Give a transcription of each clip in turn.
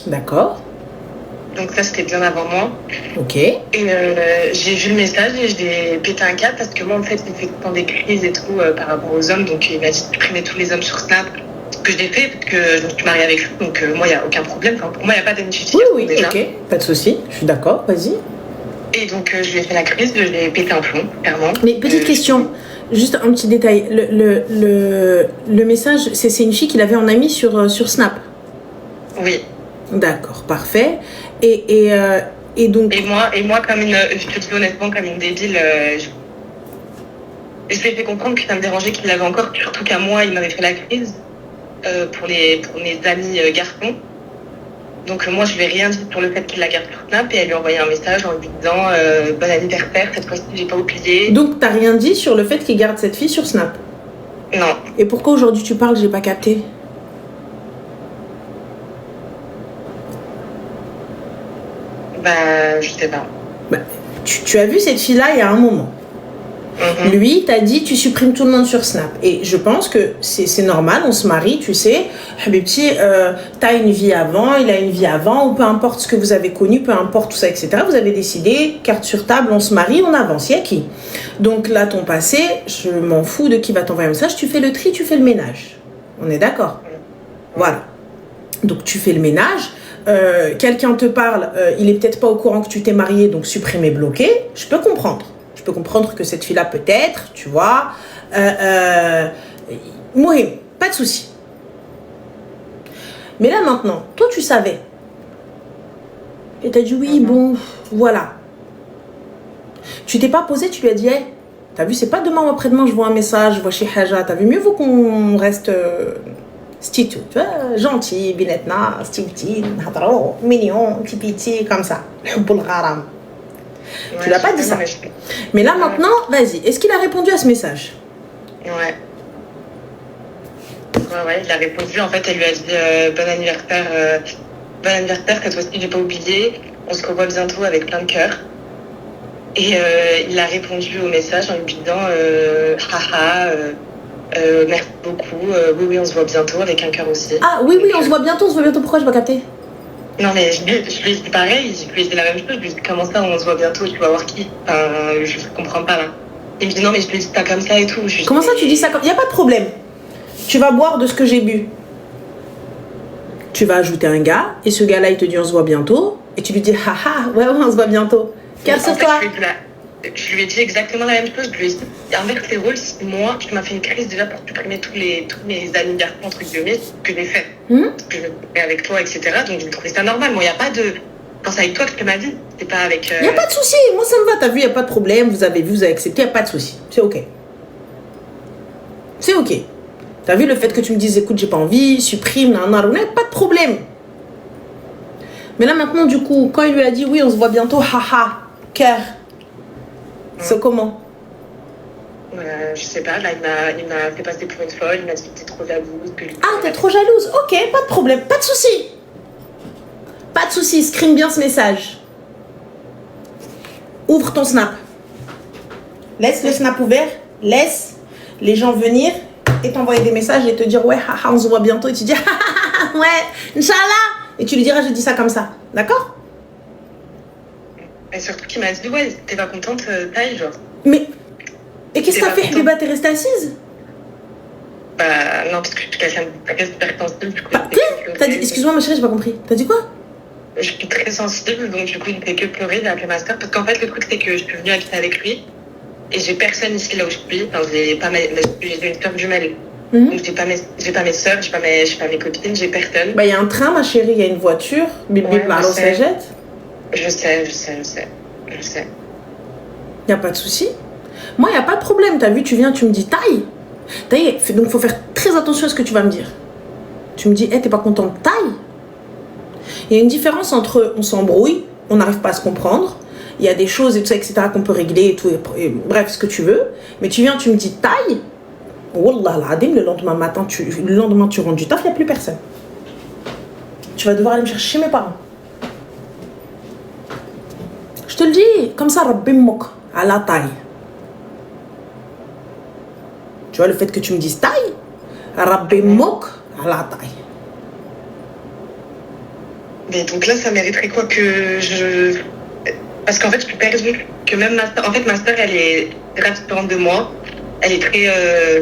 D'accord. Donc ça, c'était bien avant moi. Ok. Et j'ai vu le message et je l'ai pété un câble parce que moi, en fait, il fait tout le temps des crises et tout par rapport aux hommes. Donc il m'a dit de supprimer tous les hommes sur Snap. Ce que je l'ai fait parce que je me suis mariée avec lui. Donc moi, il n'y a aucun problème. Enfin, pour moi, il n'y a pas d'amitié. Oui, déjà. ok. Pas de souci. Je suis d'accord. Vas-y. Et donc je lui ai fait la crise, je l'ai pété un plomb, clairement. Mais petite question. Juste un petit détail. Le message, c'est une fille qu'il avait en ami sur Snap. Oui. D'accord, parfait. Et donc. Et moi, comme je te dis honnêtement, comme une débile, je lui ai fait comprendre que ça me dérangeait qu'il l'avait encore, surtout qu'à moi, il m'avait fait la crise pour mes amis garçons. Donc moi, je lui ai rien dit sur le fait qu'il la garde sur Snap et elle lui a envoyé un message en lui disant bon anniversaire, cette fois-ci, j'ai pas oublié. Donc t'as rien dit sur le fait qu'il garde cette fille sur Snap? Non. Et pourquoi aujourd'hui tu parles, j'ai pas capté? Bah, je sais pas. Bah, tu as vu cette fille-là il y a un moment. Lui t'a dit tu supprimes tout le monde sur Snap. Et je pense que c'est normal, on se marie, tu sais. Habibti, t'as une vie avant, il a une vie avant, ou peu importe ce que vous avez connu, peu importe tout ça, etc. Vous avez décidé, carte sur table, on se marie, on avance. Il y a qui? Donc là, ton passé, je m'en fous de qui va t'envoyer un message, tu fais le tri, tu fais le ménage. On est d'accord? Voilà. Donc tu fais le ménage. Quelqu'un te parle, il est peut-être pas au courant que tu t'es marié, donc supprimer, bloquer. Je peux comprendre. Je peux comprendre que cette fille-là, peut-être, tu vois. Mohim, pas de souci. Mais là, maintenant, toi, tu savais. Et t'as dit, oui, bon, voilà. Tu t'es pas posé, tu lui as dit, hey, t'as vu, c'est pas demain ou après-demain, je vois un message, je vois chez Haja. T'as vu, mieux vaut qu'on reste stitu, tu vois, gentil, binetna, stipti, hadro, mignon, tipiti, comme ça. Hubbul gharam. Tu l'as pas dit ça. Mais là, maintenant, vas-y. Est-ce qu'il a répondu à ce message? Ouais, il a répondu. En fait, elle lui a dit bon anniversaire, cette fois-ci, j'ai pas oublié. On se revoit bientôt avec plein de cœurs. Et il a répondu au message en lui disant haha, merci beaucoup. Oui, on se voit bientôt avec un cœur aussi. Ah, oui, on se voit bientôt, Pourquoi je vais pas capter? Non, mais je lui ai dit pareil, je lui ai dit la même chose. Je lui ai dit comment ça, on se voit bientôt, tu vas voir qui. Enfin, je comprends pas là. Il me dit non, mais je lui ai dit ça comme ça et tout. Comment ça, tu dis ça comme... Il n'y a pas de problème. Tu vas boire de ce que j'ai bu. Tu vas ajouter un gars, et ce gars-là, il te dit on se voit bientôt. Et tu lui dis haha, ouais, on se voit bientôt. Car sur toi. Je lui ai dit exactement la même chose. Je lui ai dit, inverse les rôles, si moi, tu m'as fait une crise déjà pour supprimer tous mes amis garçons, entre guillemets, que j'ai fait. Que je me fais avec toi, etc. Donc, j'ai trouvé ça normal. Moi, il n'y a pas de. Quand c'est avec toi que je te m'as dit, c'est pas avec. Il n'y a pas de souci. Moi, ça me va. T'as vu, il n'y a pas de problème. Vous avez vu, vous avez accepté, il n'y a pas de souci. C'est OK. C'est OK. T'as vu le fait que tu me dises, écoute, j'ai pas envie, supprime, pas de problème. Mais là, maintenant, du coup, quand il lui a dit, oui, on se voit bientôt, haha, cœur. C'est comment? Je sais pas, là il m'a fait passer pour une folle, il m'a dit que t'es trop jalouse. T'es trop jalouse? Ok, pas de problème, pas de souci. Pas de souci, screen bien ce message. Ouvre ton Snap. Laisse le Snap ouvert, laisse les gens venir et t'envoyer des messages et te dire ouais, haha, on se voit bientôt. Et tu dis ouais, Inch'Allah. Et tu lui diras, je dis ça comme ça, d'accord? Et surtout qu'il m'a dit, ouais, t'es pas contente, taille, genre. Mais, et qu'est-ce que t'as fait, Habiba? T'es restée assise? Bah, non, parce que je suis quelqu'un hyper sensible, du coup. T'as dit, excuse-moi, ma chérie, j'ai pas compris. T'as dit quoi? Je suis très sensible, donc du coup, il ne fait que pleurer, j'ai appelé ma soeur. Parce qu'en fait, le truc, c'est que je suis venue habiter avec lui, et j'ai personne ici là où je suis. Enfin, j'ai une soeur jumelle. Donc, j'ai pas mes soeurs, j'ai pas mes copines, j'ai personne. Bah, il y a un train, ma chérie, il y a une voiture. Bébé, Je sais. Il n'y a pas de souci. Moi, il n'y a pas de problème. T'as vu, tu viens, tu me dis taille. Taille, donc il faut faire très attention à ce que tu vas me dire. Tu me dis, hey, t'es pas contente, taille. Il y a une différence entre on s'embrouille, on n'arrive pas à se comprendre. Il y a des choses et tout ça, etc. qu'on peut régler et tout. Et bref, ce que tu veux. Mais tu viens, tu me dis taille. Wallah l'adim, le lendemain matin, tu rentres du taf, il n'y a plus personne. Tu vas devoir aller me chercher chez mes parents. Je te le dis, comme ça, Rabbi Mok, à la taille. Tu vois, le fait que tu me dises taille, Rabbi Mok, à la taille. Mais donc là, ça mériterait quoi que je... Parce qu'en fait, je suis perdue. Que même ma sœur... En fait, ma sœur, elle est très différente de moi. Elle est très...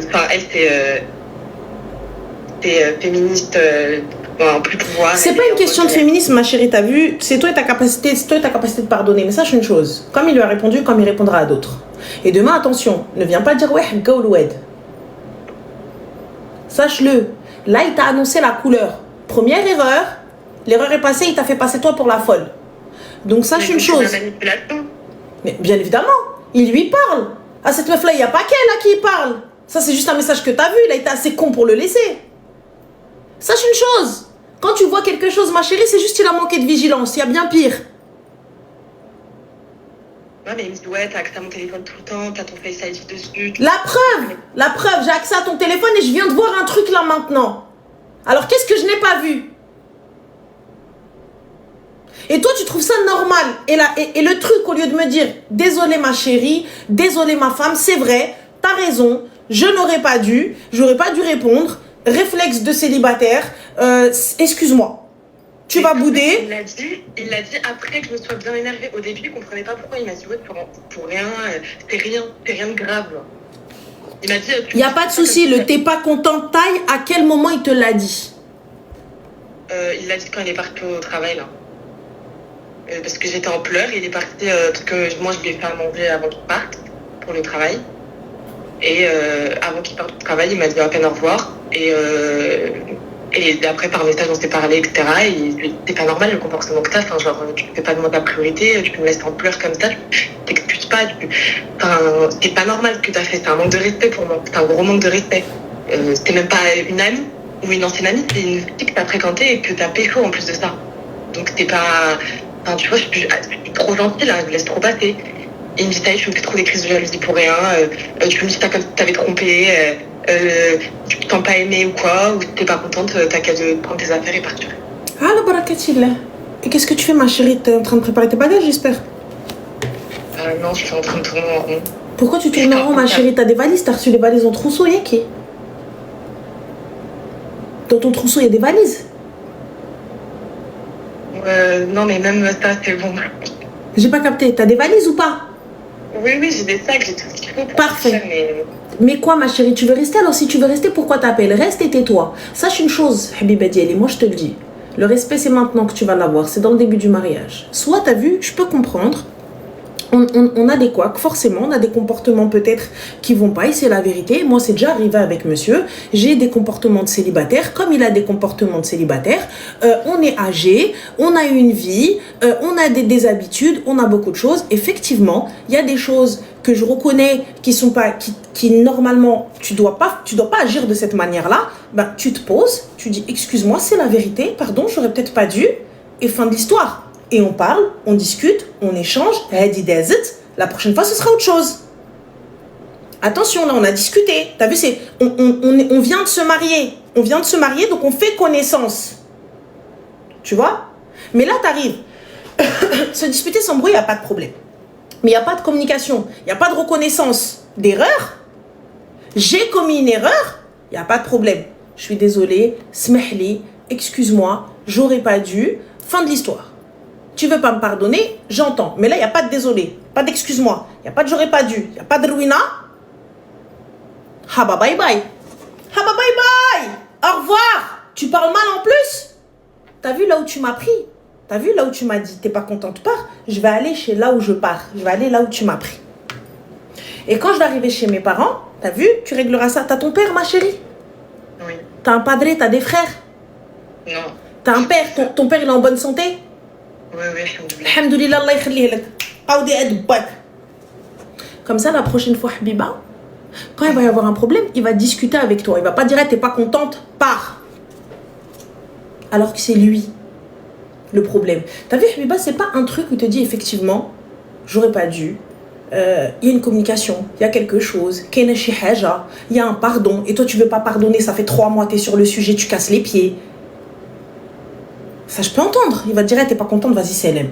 Enfin, elle, c'est féministe, bon, plus pouvoir. C'est pas une question de féminisme, ma chérie, t'as vu. C'est toi et ta capacité de pardonner. Mais sache une chose. Comme il lui a répondu, comme il répondra à d'autres. Et demain, attention, ne viens pas dire ouais, go l'oued. Sache-le. Là, il t'a annoncé la couleur. Première erreur. L'erreur est passée, il t'a fait passer toi pour la folle. Donc sache une chose. Mais bien évidemment, il lui parle. À cette meuf-là, il n'y a pas qu'elle à qui il parle. Ça, c'est juste un message que t'as vu. Il a été assez con pour le laisser. Sache une chose. Quand tu vois quelque chose, ma chérie, c'est juste qu'il a manqué de vigilance. Il y a bien pire. Ouais, mais il me dit, ouais, t'as accès à mon téléphone tout le temps, t'as ton Face ID dessus. La preuve, j'ai accès à ton téléphone et je viens de voir un truc là maintenant. Alors, qu'est-ce que je n'ai pas vu? Et toi, tu trouves ça normal. Et le truc, au lieu de me dire, désolé ma chérie, désolé ma femme, c'est vrai, t'as raison, j'aurais pas dû répondre, réflexe de célibataire, excuse-moi, tu vas bouder. Il l'a dit après que je me sois bien énervée. Au début, il comprenait pas pourquoi. Il m'a dit, ouais, pour rien, c'est rien de grave. Il m'a dit... Il n'y a pas de souci, le t'es pas content taille, à quel moment il te l'a dit? Il l'a dit quand il est parti au travail, là. Parce que j'étais en pleurs, il est parti, parce que moi je lui ai fait à manger avant qu'il parte pour le travail. Et avant qu'il parte au travail, il m'a dit à peine au revoir. Et après, par message, on s'est parlé, etc. Et il lui dit, c'est pas normal le comportement que t'as. Enfin, genre, tu ne fais pas de moi ta priorité, tu me laisses en pleurs comme ça, tu t'excuses pas. Enfin, c'est pas normal ce que t'as fait. C'est un manque de respect pour moi. C'est un gros manque de respect. C'était même pas une amie ou une ancienne amie, c'est une fille que t'as fréquentée et que t'as pécho en plus de ça. Donc, c'était pas. Enfin, tu vois, je suis trop gentille là, je me laisse trop passer. Et il me dit, tu me fais trop des crises de jalousie pour rien, tu me dis comme si t'avais trompé, tu t'en pas aimé ou quoi, ou t'es pas contente, t'as qu'à prendre tes affaires et partir. Ah, la barakatillah. Et qu'est-ce que tu fais, ma chérie? T'es en train de préparer tes bagages, j'espère? Non, je suis en train de tourner en rond. Pourquoi tu tournes en rond, ma chérie? T'as des valises, t'as reçu des valises en trousseau, Yaki? Dans ton trousseau, il y a des valises? Non, mais même ça, c'est bon. J'ai pas capté. T'as des valises ou pas? Oui, j'ai des sacs, j'ai tout ce qu'il faut pour parfait. Partir, mais quoi, ma chérie? Tu veux rester? Alors, si tu veux rester, pourquoi t'appelles? Reste et tais-toi. Sache une chose, Habiba Diali, moi je te le dis. Le respect, c'est maintenant que tu vas l'avoir. C'est dans le début du mariage. Soit, t'as vu, je peux comprendre. On a des couacs, forcément, on a des comportements peut-être qui vont pas, et c'est la vérité. Moi, c'est déjà arrivé avec monsieur. J'ai des comportements de célibataire, comme il a des comportements de célibataire. On est âgé, on a une vie, on a des habitudes, on a beaucoup de choses. Effectivement, il y a des choses que je reconnais qui sont pas, qui normalement, tu dois pas agir de cette manière-là. Ben, tu te poses, tu dis, excuse-moi, c'est la vérité, pardon, j'aurais peut-être pas dû, et fin de l'histoire. Et on parle, on discute, on échange. La prochaine fois, ce sera autre chose. Attention, là, on a discuté. T'as vu, on vient de se marier. On vient de se marier, donc on fait connaissance. Tu vois? Mais là, t'arrives. Se disputer sans bruit, il n'y a pas de problème. Mais il n'y a pas de communication. Il n'y a pas de reconnaissance d'erreur. J'ai commis une erreur. Il n'y a pas de problème. Je suis désolée. Smehli, excuse-moi. J'aurais pas dû. Fin de l'histoire. Tu veux pas me pardonner, j'entends. Mais là, il n'y a pas de désolé, pas d'excuse-moi, il n'y a pas de j'aurais pas dû, il n'y a pas de ruina. Haba bye bye. Haba bye bye. Au revoir. Tu parles mal en plus. T'as vu là où tu m'as pris? T'as vu là où tu m'as dit, t'es pas contente, pars. Je vais aller chez là où je pars. Je vais aller là où tu m'as pris. Et quand je vais arriver chez mes parents, t'as vu, tu régleras ça. T'as ton père, ma chérie? Oui. T'as un padré, t'as des frères? Non. T'as un père, ton père il est en bonne santé? Oui, alhamdoulilah, Allah yakhlihi lak. Comme ça, la prochaine fois, Habiba, quand il va y avoir un problème, il va discuter avec toi. Il va pas dire, t'es pas contente, pars. Alors que c'est lui le problème. T'as vu, Habiba, c'est pas un truc où tu te dis, effectivement, j'aurais pas dû. Il y a une communication, il y a quelque chose, il y a un pardon, et toi tu veux pas pardonner, ça fait 3 mois, t'es sur le sujet, tu casses les pieds. Ça, je peux entendre. Il va te dire, t'es pas contente, vas-y, c'est LM.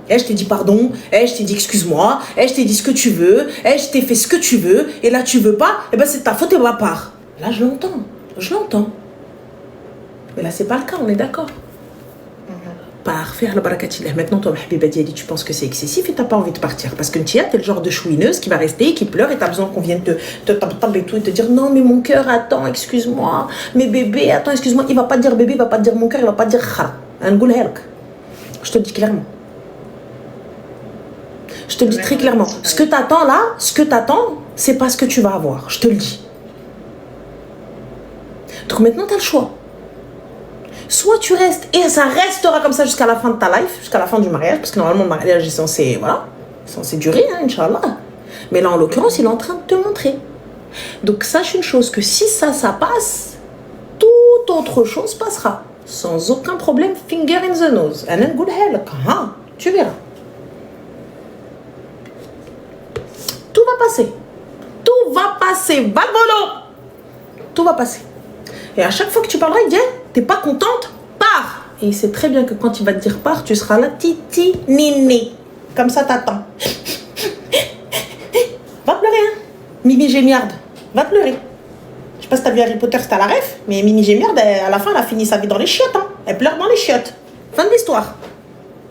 Je t'ai dit pardon, je t'ai dit excuse-moi, je t'ai dit ce que tu veux, je t'ai fait ce que tu veux, et là tu veux pas, et ben c'est ta faute et ma part. Là, je l'entends. Mais là, c'est pas le cas, on est d'accord. Par faire le barakatillah. Maintenant, toi, Habiba Diali, tu penses que c'est excessif et t'as pas envie de partir. Parce que Ntia, t'es le genre de chouineuse qui va rester, qui pleure et t'as besoin qu'on vienne te taper et tout et te dire non, mais mon cœur, attends, excuse-moi. Mais bébé, attends, excuse-moi. Il va pas te dire bébé, il va pas te dire mon cœur, il va pas te dire khara. Je te le dis clairement. Je te le dis très clairement. Ce que t'attends là, c'est pas ce que tu vas avoir. Je te le dis. Donc maintenant, t'as le choix. Soit tu restes, et ça restera comme ça jusqu'à la fin de ta life, jusqu'à la fin du mariage, parce que normalement le mariage est censé, voilà, censé durer, hein, Inch'Allah. Mais là, en l'occurrence, il est en train de te montrer. Donc sache une chose, que si ça passe, toute autre chose passera. Sans aucun problème, finger in the nose. Tu verras. Tout va passer. Tout va passer. Balbolo. Tout va passer. Et à chaque fois que tu parleras, il dit, t'es pas contente, pars. Et il sait très bien que quand il va te dire pars, tu seras là, titi, nini. Comme ça, t'attends. Va pleurer, hein. Mimi Gémiarde, va pleurer. Je sais pas si t'as vu Harry Potter, c'était à la ref, mais Mimi Gémiarde, à la fin, elle a fini sa vie dans les chiottes, hein. Elle pleure dans les chiottes. Fin de l'histoire.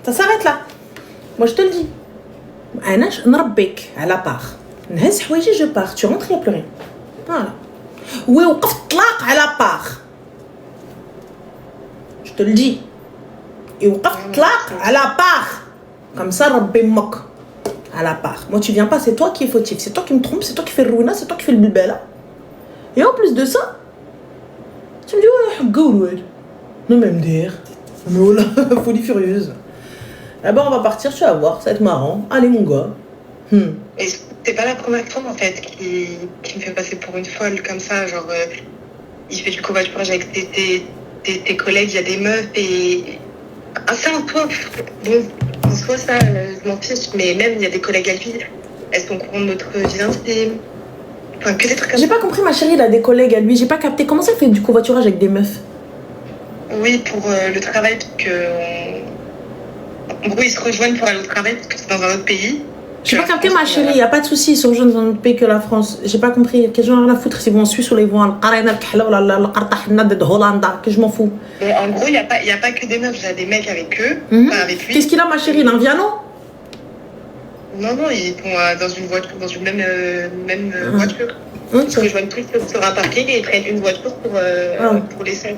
Ça s'arrête là. Moi, je te le dis. Anash, nrabbek, à la part. Nhes, houiji, je pars. Tu rentres et il y a plus rien. Voilà. Oui, ou tlaq à la part. Je te le dis. Et ou tlaq à la part. Comme ça, Rabbi mok. À la part. Moi, tu viens pas, c'est toi qui es fautif. C'est toi qui me trompe, c'est toi qui fais le ruina, c'est toi qui fais le bilbela. Et en plus de ça, tu me dis, ouais, go, ouais. Non, même dire. Mais voilà, folie furieuse. Eh ben, on va partir, tu vas voir, ça va être marrant. Allez, mon gars. Et c'est pas la première fois, en fait, qui me fait passer pour une folle comme ça. Genre, il fait du covoiturage avec tes collègues, il y a des meufs et... Ah, ça, en toi, bon, en soi, ça, je m'en fiche. Mais même, il y a des collègues à lui, elles sont au courant de notre vie intime. Enfin, que des trucs comme ça. J'ai pas compris, ma chérie, il a des collègues à lui. J'ai pas capté. Comment ça fait du covoiturage avec des meufs? Oui, pour le travail, parce que... En gros, ils se rejoignent pour aller au travail, parce que c'est dans un autre pays. J'ai pas capté, ma chérie, il n'y a pas de souci, ils sont jeunes dans un autre pays que la France. J'ai pas compris. Quel genre à foutre s'ils vont en Suisse ou ils vont à Hollande, que je m'en fous. Mais en gros, il n'y a pas que des meufs, j'ai des mecs avec eux, avec lui. Qu'est-ce qu'il a, ma chérie? Il a un Viano? Non, ils sont dans une voiture, dans une même voiture. Ils se rejoignent tous sur un parking et ils prennent une voiture pour les 5.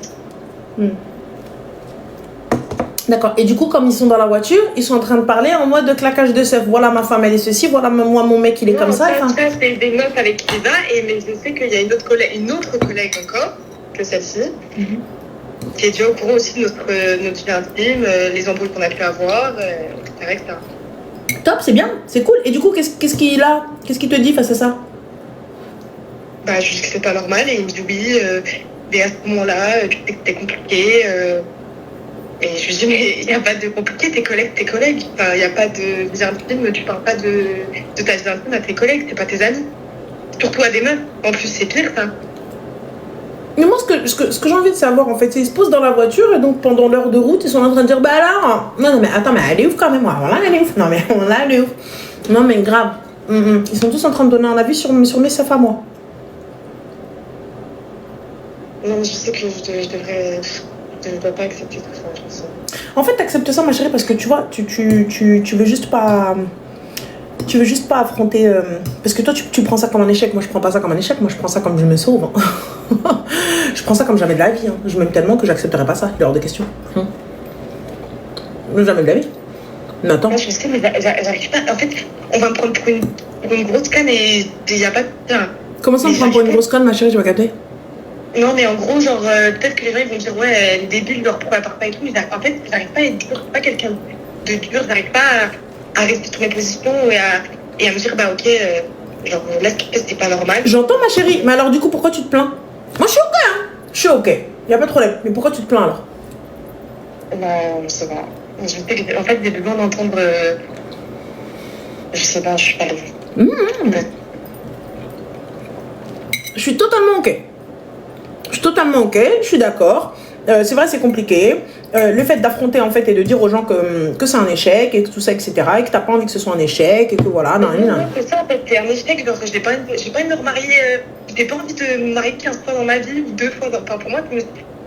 D'accord. Et du coup, comme ils sont dans la voiture, ils sont en train de parler en mode de claquage de sève. Voilà, ma femme, elle est ceci. Voilà, moi, mon mec, il est comme ça. Ça, c'est des meufs avec qui il va. Mais je sais qu'il y a une autre collègue encore que celle-ci, qui est déjà au courant aussi de notre vie intime, les embrouilles qu'on a pu avoir, etc. Top, c'est bien, c'est cool. Et du coup, qu'est-ce qu'il a? Qu'est-ce qu'il te dit face à ça? Bah, je dis que c'est pas normal. Et il me dit oui, mais à ce moment-là, tu sais que c'était compliqué. Et je lui dis, mais il n'y a pas de compliqué, tes collègues. Enfin, il n'y a pas de vie intime, tu parles pas de ta vie intime à tes collègues, c'est pas tes amis. Surtout à des meufs. En plus, c'est pire, ça. Mais moi, ce que j'ai envie de savoir, en fait, c'est qu'ils se posent dans la voiture et donc pendant l'heure de route, ils sont en train de dire, bah alors, non, mais attends, mais elle est ouf quand même, voilà, elle est ouf. Non, mais voilà, elle est ouf. Non, mais grave. Ils sont tous en train de donner un avis sur mes seufs à moi. Non, je sais que je devrais... Je ne dois pas accepter tout ça, je sais. En fait, t'acceptes ça, ma chérie, parce que tu vois, tu veux juste pas... Tu veux juste pas affronter... parce que toi, tu prends ça comme un échec. Moi, je prends pas ça comme un échec. Moi, je prends ça comme je me sauve. Je prends ça comme jamais de la vie. Je m'aime tellement que j'accepterai pas ça. Il est hors de question. Jamais de la vie. Mais attends. Moi, je sais, mais j'arrive pas. En fait, on va me prendre pour une grosse canne et il n'y a pas de... Comment ça, on me prend pour une grosse conne, ma chérie? Je vais capter. Non, mais en gros, genre, peut-être que les gens ils vont dire, ouais, elle est débile, genre, pourquoi elle part pas et tout. Mais en fait, j'arrive pas à être dur, je suis pas quelqu'un de dur, j'arrive pas à rester sur mes positions et à me dire, bah, ok, genre, là, c'est pas normal. J'entends, ma chérie, mais alors, du coup, pourquoi tu te plains? Moi, je suis ok, hein. Je suis ok, y a pas de problème. Mais pourquoi tu te plains alors? Bah, je sais pas. Je sais que, en fait, j'ai besoin d'entendre. Je sais pas, je suis pas Je suis totalement ok. Je suis d'accord. C'est vrai, c'est compliqué. Le fait d'affronter en fait et de dire aux gens que c'est un échec et que tout ça, etc. Et que t'as pas envie que ce soit un échec et que voilà. Non, c'est ça en fait, c'est un échec. Genre, j'ai pas envie de me remarier. J'ai pas envie de me marier 15 fois dans ma vie ou 2 fois. Enfin, pour moi,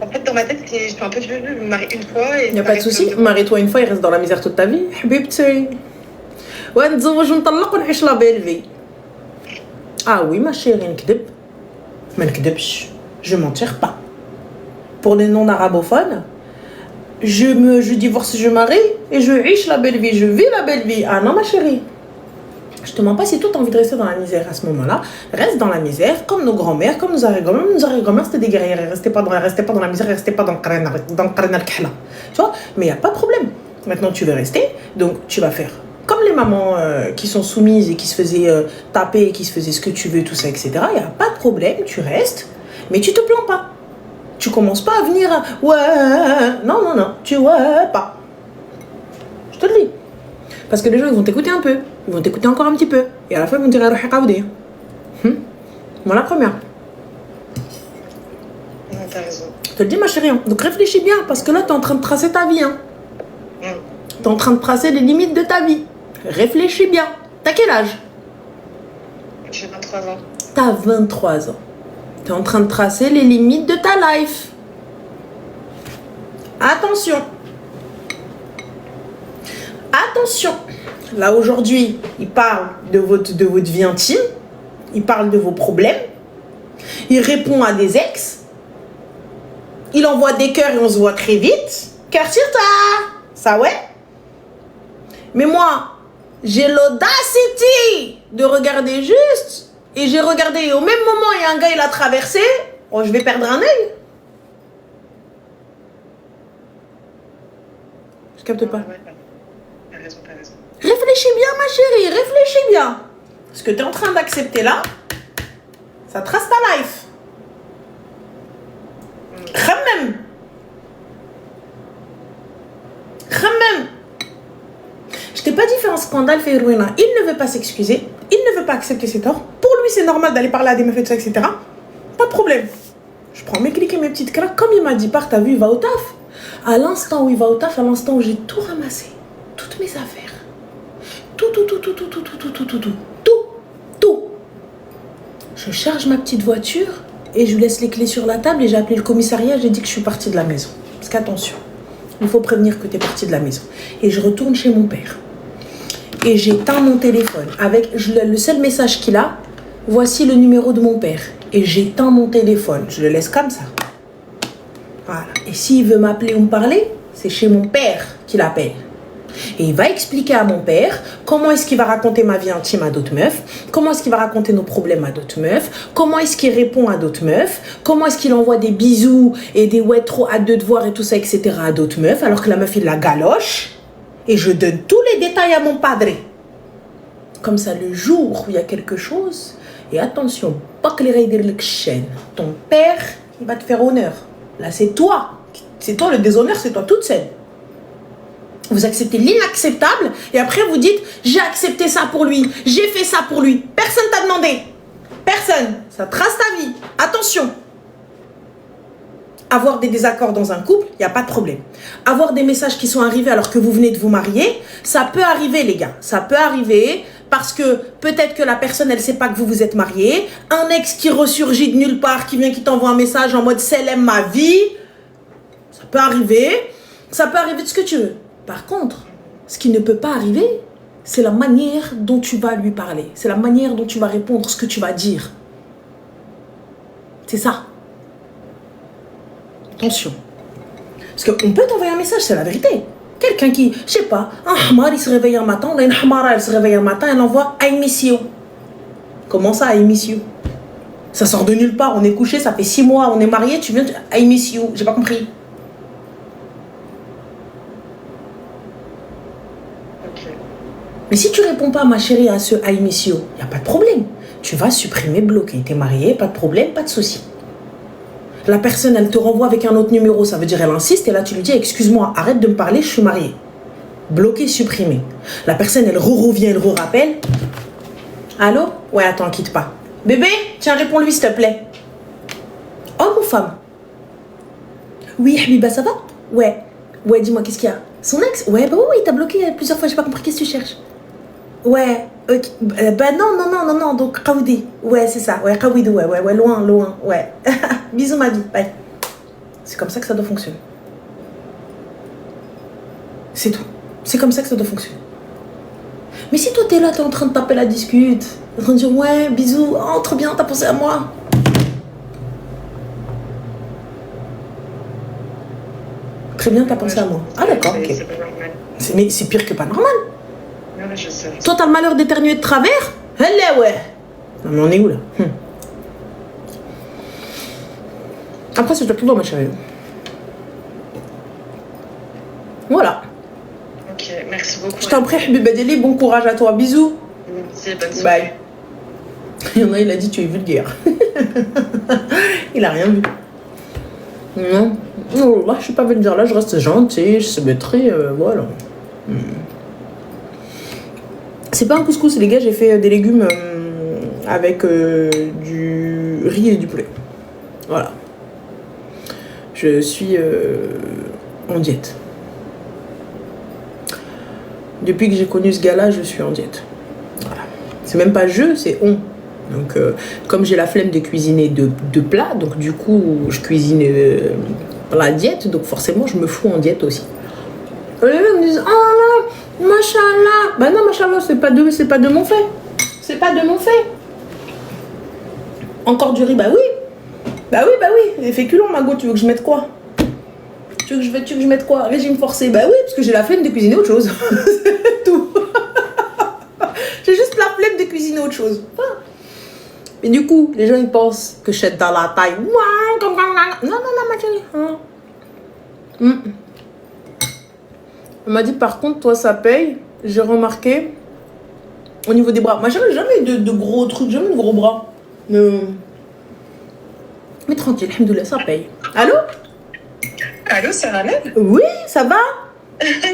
En fait, dans ma tête, je suis un peu vieux, je me marie une fois et... Il n'y a pas de souci. Marie-toi une fois, il reste dans la misère toute ta vie. حبيبتي. ونتزوج ونطلق ونعيش لا بيل في. Ah oui, ma chérie, نكذب. ما نكذبش. Je mentirai pas. Pour les non-arabophones, je divorce, je marie et je riche la belle vie, je vis la belle vie. Ah non, ma chérie. Je te mens pas, si toi t'as envie de rester dans la misère à ce moment-là, reste dans la misère, comme nos grands-mères, comme nos arrière-grands-mères. Nos arrière-grands-mères, c'était des guerrières. Restez pas dans la misère, restez pas dans le qarna al-kahla. Tu vois? Mais il n'y a pas de problème. Maintenant, tu veux rester, donc tu vas faire comme les mamans qui sont soumises et qui se faisaient taper, qui se faisaient ce que tu veux, tout ça, etc. Il n'y a pas de problème, tu restes, mais tu te plains pas. Tu commences pas à venir, non, tu pas. Je te le dis. Parce que les gens, ils vont t'écouter un peu, ils vont t'écouter encore un petit peu, et à la fin, ils vont te dire, moi la première. Non, t'as raison. Je te le dis, ma chérie, donc réfléchis bien, parce que là, t'es en train de tracer ta vie, T'es en train de tracer les limites de ta vie. Réfléchis bien. T'as quel âge? J'ai 23 ans. T'as 23 ans. T'es en train de tracer les limites de ta life. Attention. Attention. Là, aujourd'hui, il parle de votre vie intime. Il parle de vos problèmes. Il répond à des ex. Il envoie des cœurs et on se voit très vite. Cœur sur toi. Ça, ouais. Mais moi, j'ai l'audacity de regarder juste. Et j'ai regardé, et au même moment, il y a un gars, il a traversé. Oh, je vais perdre un œil. Je capte pas. Ouais, t'as raison. Réfléchis bien, ma chérie, réfléchis bien. Ce que tu es en train d'accepter là, ça trace ta life. Khammem. Je t'ai pas dit faire un scandale, faire ruina. Il ne veut pas s'excuser. Il ne veut pas accepter ses torts. Pour lui, c'est normal d'aller parler à des meufs et tout ça, etc. Pas de problème. Je prends mes clics et mes petites craques. Comme il m'a dit, t'as vu, il va au taf. À l'instant où il va au taf, à l'instant où j'ai tout ramassé, toutes mes affaires, tout. Je charge ma petite voiture et je lui laisse les clés sur la table et j'ai appelé le commissariat. J'ai dit que je suis partie de la maison. Parce qu'attention, il faut prévenir que tu es partie de la maison. Et je retourne chez mon père. Et j'éteins mon téléphone. Avec le seul message qu'il a, voici le numéro de mon père. Et j'éteins mon téléphone. Je le laisse comme ça. Voilà. Et s'il veut m'appeler ou me parler, c'est chez mon père qu'il appelle. Et il va expliquer à mon père comment est-ce qu'il va raconter ma vie intime à d'autres meufs, comment est-ce qu'il va raconter nos problèmes à d'autres meufs, comment est-ce qu'il répond à d'autres meufs, comment est-ce qu'il envoie des bisous et des ouais trop hâte de te voir et tout ça, etc. à d'autres meufs, alors que la meuf, il la galoche. Et je donne tous les détails à mon padre. Comme ça, le jour où il y a quelque chose, et attention, pas que les raiders le chaîne, ton père, il va te faire honneur. Là, c'est toi. C'est toi le déshonneur, c'est toi toute seule. Vous acceptez l'inacceptable et après vous dites j'ai accepté ça pour lui, j'ai fait ça pour lui. Personne t'a demandé. Personne. Ça trace ta vie. Attention. Avoir des désaccords dans un couple, il n'y a pas de problème. Avoir des messages qui sont arrivés alors que vous venez de vous marier, ça peut arriver les gars. Ça peut arriver parce que peut-être que la personne, elle ne sait pas que vous vous êtes mariés. Un ex qui ressurgit de nulle part, qui vient, qui t'envoie un message en mode c'est l'aime ma vie. Ça peut arriver. Ça peut arriver de ce que tu veux. Par contre, ce qui ne peut pas arriver, c'est la manière dont tu vas lui parler. C'est la manière dont tu vas répondre, ce que tu vas dire. C'est ça. Attention. Parce qu'on peut t'envoyer un message, c'est la vérité. Quelqu'un qui, je sais pas, un hamar, il se réveille un matin, on a une hamara, elle se réveille un matin, elle envoie I miss you. Comment ça, I miss you? Ça sort de nulle part, on est couché, ça fait 6 mois, on est mariés, tu viens, I miss you. J'ai pas compris. Mais si tu réponds pas, ma chérie, à ce I miss you, il n'y a pas de problème. Tu vas supprimer, bloquer. T'es marié, pas de problème, pas de souci. La personne, elle te renvoie avec un autre numéro, ça veut dire elle insiste, et là tu lui dis, excuse-moi, arrête de me parler, je suis mariée. Bloquer, supprimer. La personne, elle revient, elle rappelle. Allô? Ouais, attends, quitte pas. Bébé, tiens, réponds-lui, s'il te plaît. Homme ou femme? Oui, Habiba, ça va? Ouais. Ouais, dis-moi, qu'est-ce qu'il y a? Son ex? Ouais, bah oui, t'as bloqué plusieurs fois, j'ai pas compris, qu'est-ce que tu cherches? Ouais, ok. Bah non, donc Kaoudi. Ouais, c'est ça, ouais, Kaoudi, ouais, loin, ouais. Bisous ma vie, bye. C'est comme ça que ça doit fonctionner. C'est tout. C'est comme ça que ça doit fonctionner. Mais si toi t'es là, t'es en train de taper la discute, en train de dire ouais, bisous, oh trop bien, t'as pensé à moi. Très bien, t'as pensé à moi. Ah d'accord, ok. C'est pas normal. Mais c'est pire que pas normal. Non, mais je sais. Toi t'as le malheur d'éternuer de travers. Allez ouais. Non mais on est où là? Après c'est toi qui dois ma chérie. Voilà. Ok, merci beaucoup. Je t'en prie, Habiba Deli, bon courage à toi. Bisous. Merci, bonne soirée. Bye. Il y en a, il a dit tu es vulgaire. Il a rien vu. Non. Oh, là, je suis pas vulgaire. Là, je reste gentille. Je sais très. Voilà. C'est pas un couscous, les gars. J'ai fait des légumes avec du riz et du poulet. Voilà. Je suis en diète. Depuis que j'ai connu ce gars-là, je suis en diète. Voilà. C'est même pas je, c'est on. Donc, comme j'ai la flemme de cuisiner de plats, donc du coup, je cuisine la diète, donc forcément, je me fous en diète aussi. Et les gens me disent, oh là, machallah. Bah non, machallah, c'est pas de mon fait. C'est pas de mon fait. Encore du riz, bah oui. Bah oui. Les féculents, Mago, tu veux que je mette quoi? Tu veux que je mette quoi? Régime forcé? Bah oui, parce que j'ai la flemme de cuisiner autre chose. C'est tout. J'ai juste la flemme de cuisiner autre chose. Mais du coup, les gens ils pensent que je suis dans la taille. Non, ma chérie. Elle m'a dit par contre, toi ça paye. J'ai remarqué au niveau des bras. Ma chérie, jamais de gros trucs, jamais de gros bras. Mais tranquille, alhamdoulilah, ça paye. Allô? Allô, c'est Ranel? Oui, ça va?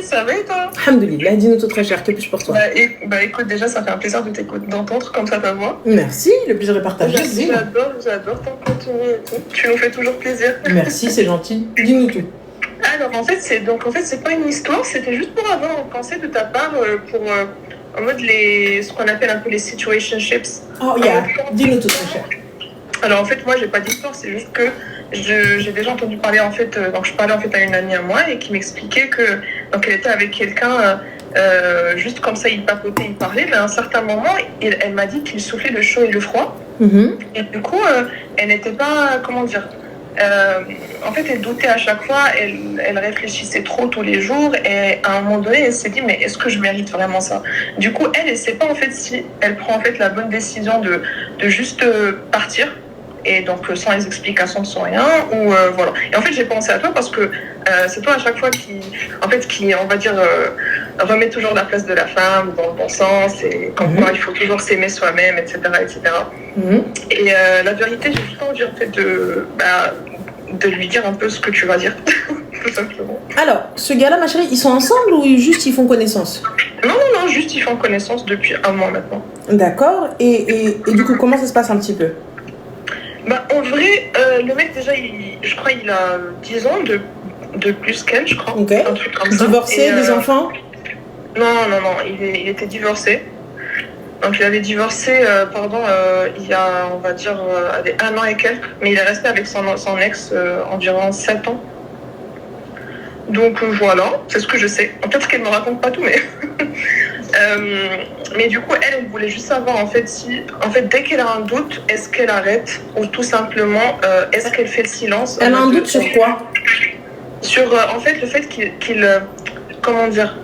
Ça va et toi? Alhamdoulilah, dis-nous tout très cher, que puis-je pour toi? Écoute, déjà, ça fait un plaisir d'entendre comme ça ta voix. Merci, le plaisir est partagé. J'adore ton contenu et tout. Tu nous fais toujours plaisir. Merci, c'est gentil. Dis-nous tout. Alors, en fait, c'est pas une histoire, c'était juste pour avoir une pensée de ta part en mode ce qu'on appelle un peu les situationships. Oh, yeah, dis-nous tout très cher. Alors, en fait, moi, j'ai pas d'histoire, c'est juste que j'ai déjà entendu parler, en fait, donc je parlais en fait à une amie à moi et qui m'expliquait que, donc elle était avec quelqu'un, juste comme ça, il papotait, il parlait, mais à un certain moment, elle m'a dit qu'il soufflait le chaud et le froid. Et du coup, elle n'était pas, comment dire, en fait, elle doutait à chaque fois, elle réfléchissait trop tous les jours et à un moment donné, elle s'est dit, mais est-ce que je mérite vraiment ça? Du coup, elle ne sait pas en fait si elle prend en fait la bonne décision de juste partir. Et donc sans les explications, sans rien, ou voilà. Et en fait, j'ai pensé à toi parce que c'est toi à chaque fois qui on va dire, remet toujours la place de la femme dans le bon sens, et comme quoi il faut toujours s'aimer soi-même, etc., etc. Et la vérité, j'ai juste envie en fait de lui dire un peu ce que tu vas dire, tout simplement. Alors, ce gars-là, ma chérie, ils sont ensemble ou juste ils font connaissance? Non, juste ils font connaissance depuis un mois maintenant. D'accord. Et du coup, comment ça se passe un petit peu? En vrai, le mec, déjà, je crois qu'il a 10 ans de plus qu'elle, je crois. Ok. Un truc comme ça. Divorcé, des enfants? Non, il était divorcé. Donc, il avait divorcé, il y a, on va dire, 1 an et quelques. Mais il est resté avec son ex environ 7 ans. Donc, voilà, c'est ce que je sais. Peut-être qu'elle ne me raconte pas tout, mais... mais du coup, elle voulait juste savoir en fait si, dès qu'elle a un doute, est-ce qu'elle arrête ou tout simplement, est-ce qu'elle fait le silence? Elle a un doute sur quoi? Sur en fait le fait qu'il comment dire,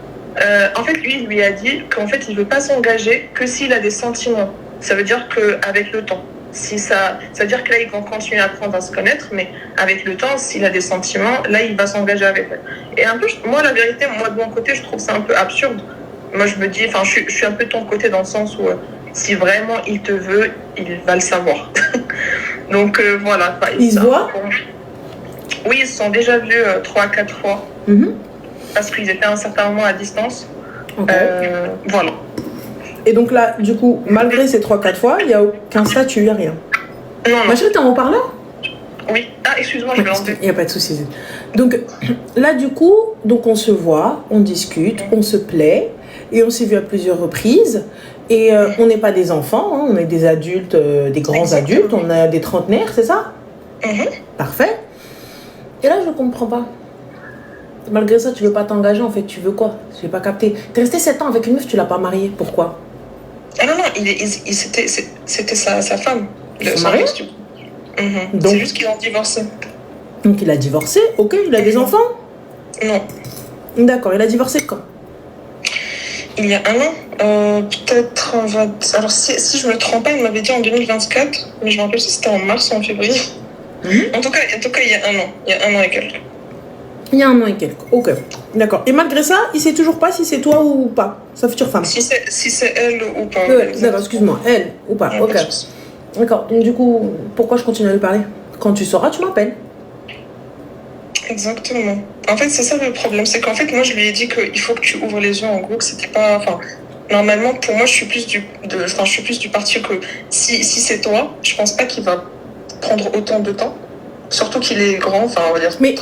en fait lui a dit qu'en fait il veut pas s'engager que s'il a des sentiments. Ça veut dire qu'avec le temps, si ça veut dire que là ils vont continuer à apprendre à se connaître, mais avec le temps, s'il a des sentiments, là il va s'engager avec elle. Et un peu, moi la vérité, moi de mon côté, je trouve ça un peu absurde. Moi, je me dis, je suis un peu de ton côté dans le sens où si vraiment il te veut, il va le savoir. Donc voilà. Ils se voient? Oui, ils se sont déjà vus 3 à 4 fois. Parce qu'ils étaient à un certain moment à distance. Okay. Voilà. Et donc là, du coup, malgré ces 3-4 fois, il n'y a aucun statut, il n'y a rien. Non. Ma chérie, t'es en haut-parleur? Oui. Ah, excuse-moi, je vais l'enlever. Il n'y a pas de souci. Donc là, du coup, on se voit, on discute, on se plaît. Et on s'est vu à plusieurs reprises. Et on n'est pas des enfants, hein, on est des adultes, des grands adultes, on a des trentenaires, c'est ça? Parfait. Et là, je comprends pas. Malgré ça, tu veux pas t'engager, en fait, tu veux quoi? Je n'ai pas capté. T'es resté 7 ans avec une meuf, tu l'as pas mariée. Pourquoi? Ah non, c'était sa femme. Ils sont mariés? C'est juste qu'ils ont divorcé. Donc il a divorcé, ok, il a des enfants? Non. D'accord, il a divorcé quand? Il y a un an, peut-être alors si je me trompe pas, il m'avait dit en 2024, mais je me rappelle si c'était en mars ou en février. En tout cas, il y a un an. Il y a un an et quelques. Il y a un an et quelques, ok. D'accord. Et malgré ça, il sait toujours pas si c'est toi ou pas, sa future femme? Si c'est elle ou pas. D'accord, excuse-moi, elle ou pas, ok. D'accord, donc du coup, pourquoi je continue à lui parler? Quand tu sauras, tu m'appelles. Exactement. En fait, c'est ça le problème. C'est qu'en fait, moi, je lui ai dit qu'il faut que tu ouvres les yeux, en gros, que c'était pas... Enfin, normalement, pour moi, je suis plus du parti que si c'est toi, je pense pas qu'il va prendre autant de temps. Surtout qu'il est grand, enfin, on va dire... Mais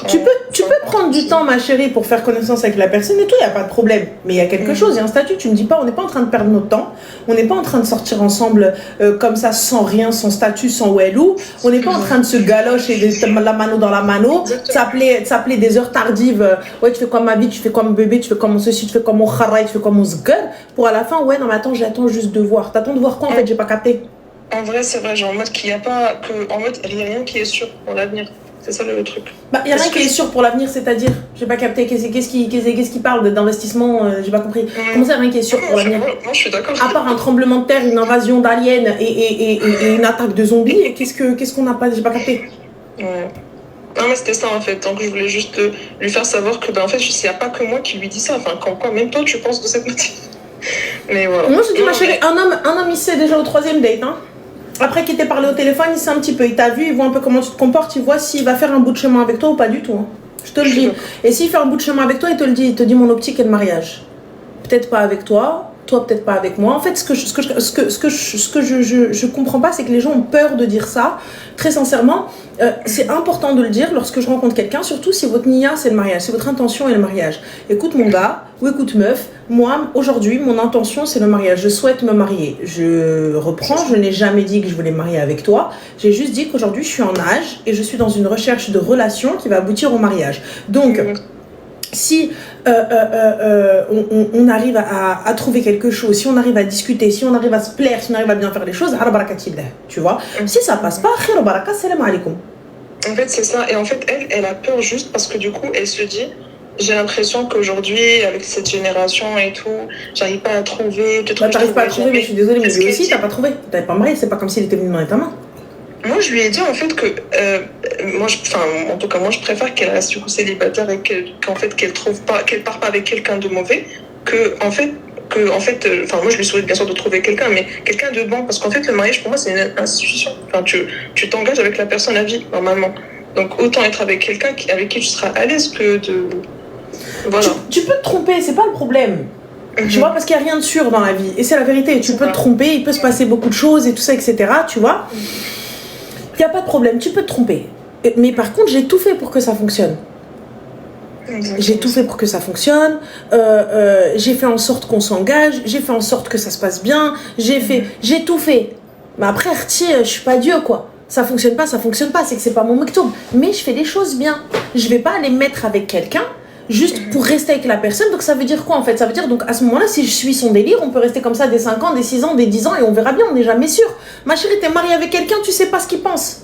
tu peux prendre du temps, ma chérie, pour faire connaissance avec la personne et tout, il n'y a pas de problème. Mais il y a quelque chose, il y a un statut, tu me dis pas, on n'est pas en train de perdre notre temps, on n'est pas en train de sortir ensemble comme ça, sans rien, sans statut, sans où elle ou, on n'est pas en train de se galocher la mano dans la mano, s'appeler des heures tardives, ouais, tu fais comme ma vie, tu fais comme bébé, tu fais comme mon ceci, tu fais comme mon khara, tu fais comme mon zgueur, pour à la fin, ouais, non, mais attends, j'attends juste de voir. T'attends de voir quoi, en fait, j'ai pas capté. En vrai, c'est vrai, genre en mode qu'il n'y a pas que... En mode, il n'y a rien qui est sûr pour l'avenir. C'est ça le truc. Bah, il n'y a rien qui est sûr pour l'avenir, c'est-à-dire, j'ai pas capté, qu'est-ce qui parle d'investissement, j'ai pas compris. Comment ça, rien qui est sûr pour l'avenir? Moi, je suis d'accord. À part un tremblement de terre, une invasion d'aliens et une attaque de zombies, qu'est-ce qu'on n'a pas, j'ai pas capté. Ouais. Non, mais c'était ça en fait. Donc, je voulais juste lui faire savoir que, en fait, il n'y a pas que moi qui lui dis ça. Enfin, quand quoi, même toi, tu penses de cette manière. Mais voilà. Moi, je dis, ma chérie, un homme, il sait déjà au 3e date, hein. Après qu'il t'ait parlé au téléphone, il sait un petit peu, il t'a vu, il voit un peu comment tu te comportes, il voit s'il va faire un bout de chemin avec toi ou pas du tout. Hein. Je te le dis. Et s'il fait un bout de chemin avec toi, il te dit mon optique est le mariage. Peut-être pas avec toi peut-être pas avec moi. En fait, ce que je comprends pas, c'est que les gens ont peur de dire ça. Très sincèrement, c'est important de le dire lorsque je rencontre quelqu'un, surtout si votre niya c'est le mariage, si votre intention est le mariage. Écoute mon gars, ou écoute meuf, moi aujourd'hui mon intention c'est le mariage, je souhaite me marier. Je reprends, je n'ai jamais dit que je voulais me marier avec toi, j'ai juste dit qu'aujourd'hui je suis en âge et je suis dans une recherche de relation qui va aboutir au mariage. Donc si on arrive à trouver quelque chose, si on arrive à discuter, si on arrive à se plaire, si on arrive à bien faire les choses, tu vois. Si ça passe pas, salam alaikum. En fait, c'est ça. Et en fait, elle a peur juste parce que du coup, elle se dit, j'ai l'impression qu'aujourd'hui, avec cette génération et tout, j'arrive pas à trouver. T'arrives pas à trouver, mais je suis désolée, mais lui aussi, t'as pas trouvé. T'avais pas marié, c'est pas comme s'il était venu dans ta main. Moi, je lui ai dit en fait que, en tout cas, moi, je préfère qu'elle reste du coup célibataire et qu'elle part pas avec quelqu'un de mauvais, moi, je lui souhaite bien sûr de trouver quelqu'un, mais quelqu'un de bon, parce qu'en fait, le mariage pour moi, c'est une institution. Enfin, tu t'engages avec la personne à vie normalement. Donc, autant être avec quelqu'un avec qui tu seras à l'aise que de. Voilà. Tu peux te tromper, c'est pas le problème. Tu vois, parce qu'il n'y a rien de sûr dans la vie. Et c'est la vérité. Tu peux te tromper, il peut se passer beaucoup de choses et tout ça, etc. Tu vois. Il n'y a pas de problème, tu peux te tromper. Mais par contre, j'ai tout fait pour que ça fonctionne. J'ai tout fait pour que ça fonctionne. J'ai fait en sorte qu'on s'engage. J'ai fait en sorte que ça se passe bien. J'ai tout fait. Mais après, je suis pas Dieu, quoi. Ça fonctionne pas. C'est que c'est pas mon mektoub. Mais je fais les choses bien. Je vais pas aller mettre avec quelqu'un juste pour rester avec la personne. Donc ça veut dire quoi en fait? Ça veut dire donc à ce moment-là, si je suis son délire, on peut rester comme ça des 5 ans, des 6 ans, des 10 ans et on verra bien, on n'est jamais sûr. Ma chérie, t'es mariée avec quelqu'un, tu sais pas ce qu'il pense.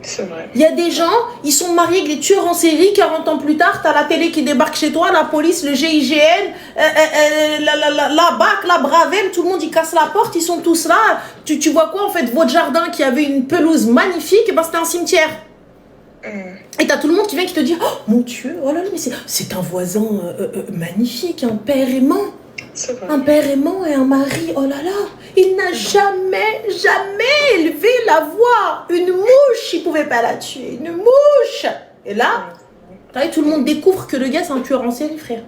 C'est vrai. Il y a des gens, ils sont mariés avec des tueurs en série, 40 ans plus tard, t'as la télé qui débarque chez toi, la police, le GIGN, la BAC, la Bravem, tout le monde, ils cassent la porte, ils sont tous là. Tu vois quoi en fait? Votre jardin qui avait une pelouse magnifique, ben c'était un cimetière. Et t'as tout le monde qui vient qui te dit oh mon Dieu, oh là là, mais c'est un voisin magnifique, un père aimant. Un père aimant et un mari, oh là là, il n'a jamais élevé la voix. Une mouche, il pouvait pas la tuer, une mouche. Et là, tout le monde découvre que le gars c'est un tueur en série, frère.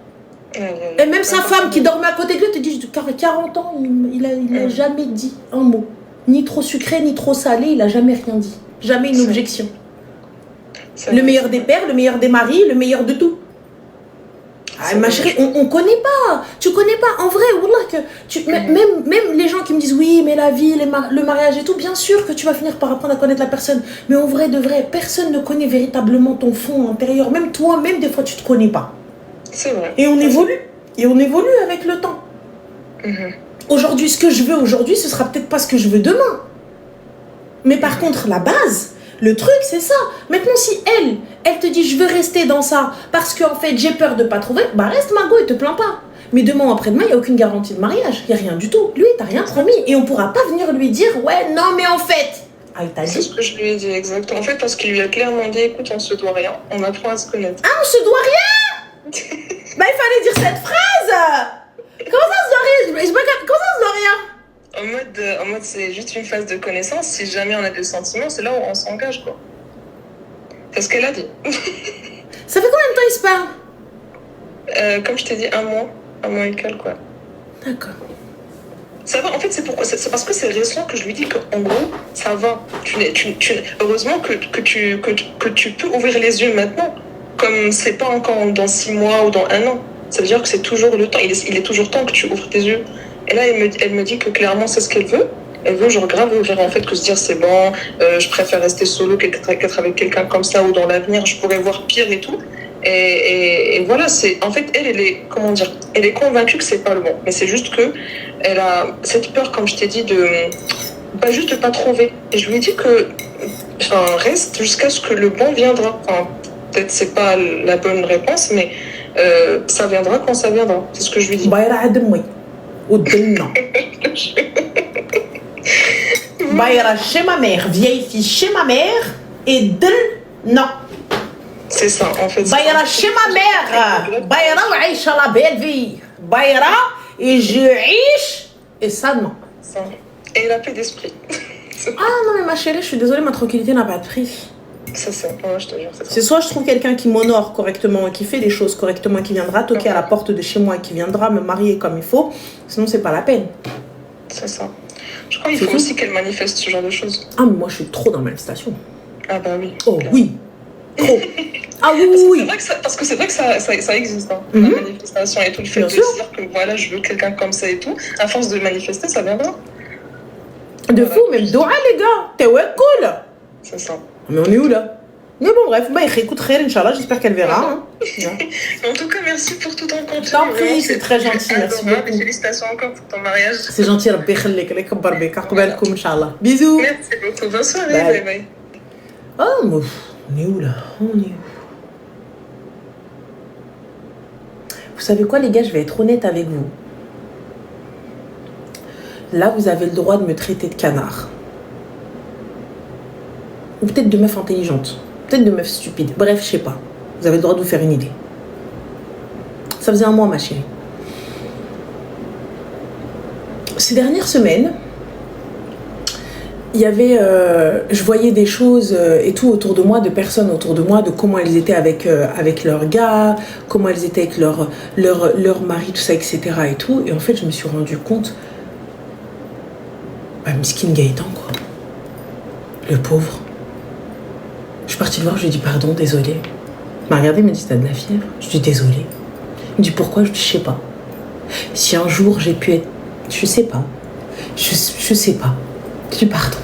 Et même sa femme qui dormait à côté de lui te dit 40 ans, il a jamais dit un mot. Ni trop sucré, ni trop salé, il a jamais rien dit. Jamais une objection. Le meilleur des pères, le meilleur des maris, le meilleur de tout. ma chérie, on connaît pas. Tu connais pas. En vrai, wallah, même les gens qui me disent oui, mais la vie, le mariage et tout, bien sûr que tu vas finir par apprendre à connaître la personne. Mais en vrai, de vrai, personne ne connaît véritablement ton fond intérieur. Même toi, même des fois, tu te connais pas. C'est vrai. Et on évolue. Et on évolue avec le temps. Aujourd'hui, ce que je veux aujourd'hui, ce sera peut-être pas ce que je veux demain. Mais par contre, la base, le truc, c'est ça. Maintenant, si elle te dit, je veux rester dans ça parce qu'en fait, j'ai peur de pas trouver, bah reste Margot et te plains pas. Mais demain ou après-demain, il n'y a aucune garantie de mariage. Il n'y a rien du tout. Lui, t'as rien promis. Et on pourra pas venir lui dire, ouais, non, mais en fait. Ah, il t'a dit. C'est ce que je lui ai dit, exactement. En fait, parce qu'il lui a clairement dit, écoute, on se doit rien. On apprend à se connaître. Ah, on se doit rien. Bah, il fallait dire cette phrase. Comment ça se doit rien? Comment ça se doit rien? En mode, c'est juste une phase de connaissance. Si jamais on a des sentiments, c'est là où on s'engage, quoi. C'est ce qu'elle a dit. Ça fait combien de temps ils se parlent? Comme je t'ai dit, un mois et quelques, quoi. D'accord. Ça va, en fait, c'est parce que c'est récent que je lui dis qu'en gros, ça va. Heureusement que tu peux ouvrir les yeux maintenant, comme c'est pas encore dans 6 mois ou dans 1 an. Ça veut dire que c'est toujours le temps, il est toujours temps que tu ouvres tes yeux. Et là, elle me dit que clairement, c'est ce qu'elle veut. Elle veut genre grave ouvrir, en fait, que se dire c'est bon, je préfère rester solo qu'être avec quelqu'un comme ça, ou dans l'avenir, je pourrais voir pire et tout. Et voilà, en fait, elle est, comment dire, elle est convaincue que c'est pas le bon. Mais c'est juste que elle a cette peur, comme je t'ai dit, juste de pas trouver. Et je lui ai dit que, reste jusqu'à ce que le bon viendra. Peut-être c'est pas la bonne réponse, mais ça viendra quand ça viendra. C'est ce que je lui dis. Baïra chez ma mère, vieille fille chez ma mère, et non. C'est ça, en fait. Baïra chez ma mère, Baïra ou Aïcha la belle vie. Baïra et je riche, et ça non. Ça. Et la paix d'esprit. Ah non, mais ma chérie, je suis désolée, ma tranquillité n'a pas de prix. Ça, c'est. Ouais, je te jure, c'est ça. C'est soit je trouve quelqu'un qui m'honore correctement et qui fait les choses correctement et qui viendra toquer à la porte de chez moi et qui viendra me marier comme il faut, sinon c'est pas la peine. C'est ça. Je crois qu'il faut aussi qu'elle manifeste ce genre de choses. Ah, mais moi je suis trop dans la manifestation. Ah bah oui. Oh oui. Trop. Ah oui, oui. Parce que c'est vrai que ça existe, hein, la manifestation et tout, le fait de dire que voilà, je veux quelqu'un comme ça et tout. À force de manifester, ça viendra. De fou, même doua les gars. T'es ouais, cool. C'est ça. Mais on est où là? Mais bon, bref, bah écoute, Khair, Inch'Allah, j'espère qu'elle verra. Hein. En tout cas, merci pour tout ton contenu. Je t'en prie, c'est très gentil, merci beaucoup. Félicitations encore pour ton mariage. C'est gentil, Rabbi Khalik, les kabbar beka, qabalkoum, Inch'Allah. Bisous. Merci beaucoup, bonne soirée, bye bye. Oh, mais on est où là? On est où? Vous savez quoi, les gars, je vais être honnête avec vous. Là, vous avez le droit de me traiter de canard. Ou peut-être de meuf intelligente. Peut-être de meuf stupide. Bref, je sais pas. Vous avez le droit de vous faire une idée. Ça faisait un mois, ma chérie. Ces dernières semaines, il y avait... je voyais des choses et tout autour de moi, de personnes autour de moi, de comment elles étaient avec leurs gars, comment elles étaient avec leur mari, tout ça, etc. et tout. Et en fait, je me suis rendu compte... Bah, Miskin Gaëtan, quoi. Le pauvre. Je suis partie le voir, je lui ai dit pardon, désolé. Il m'a regardé, il m'a dit t'as de la fièvre. Je lui ai dit désolé. Il me dit pourquoi? Je dis je sais pas. Si un jour j'ai pu être. Je sais pas. Je sais pas. Je dis pardon.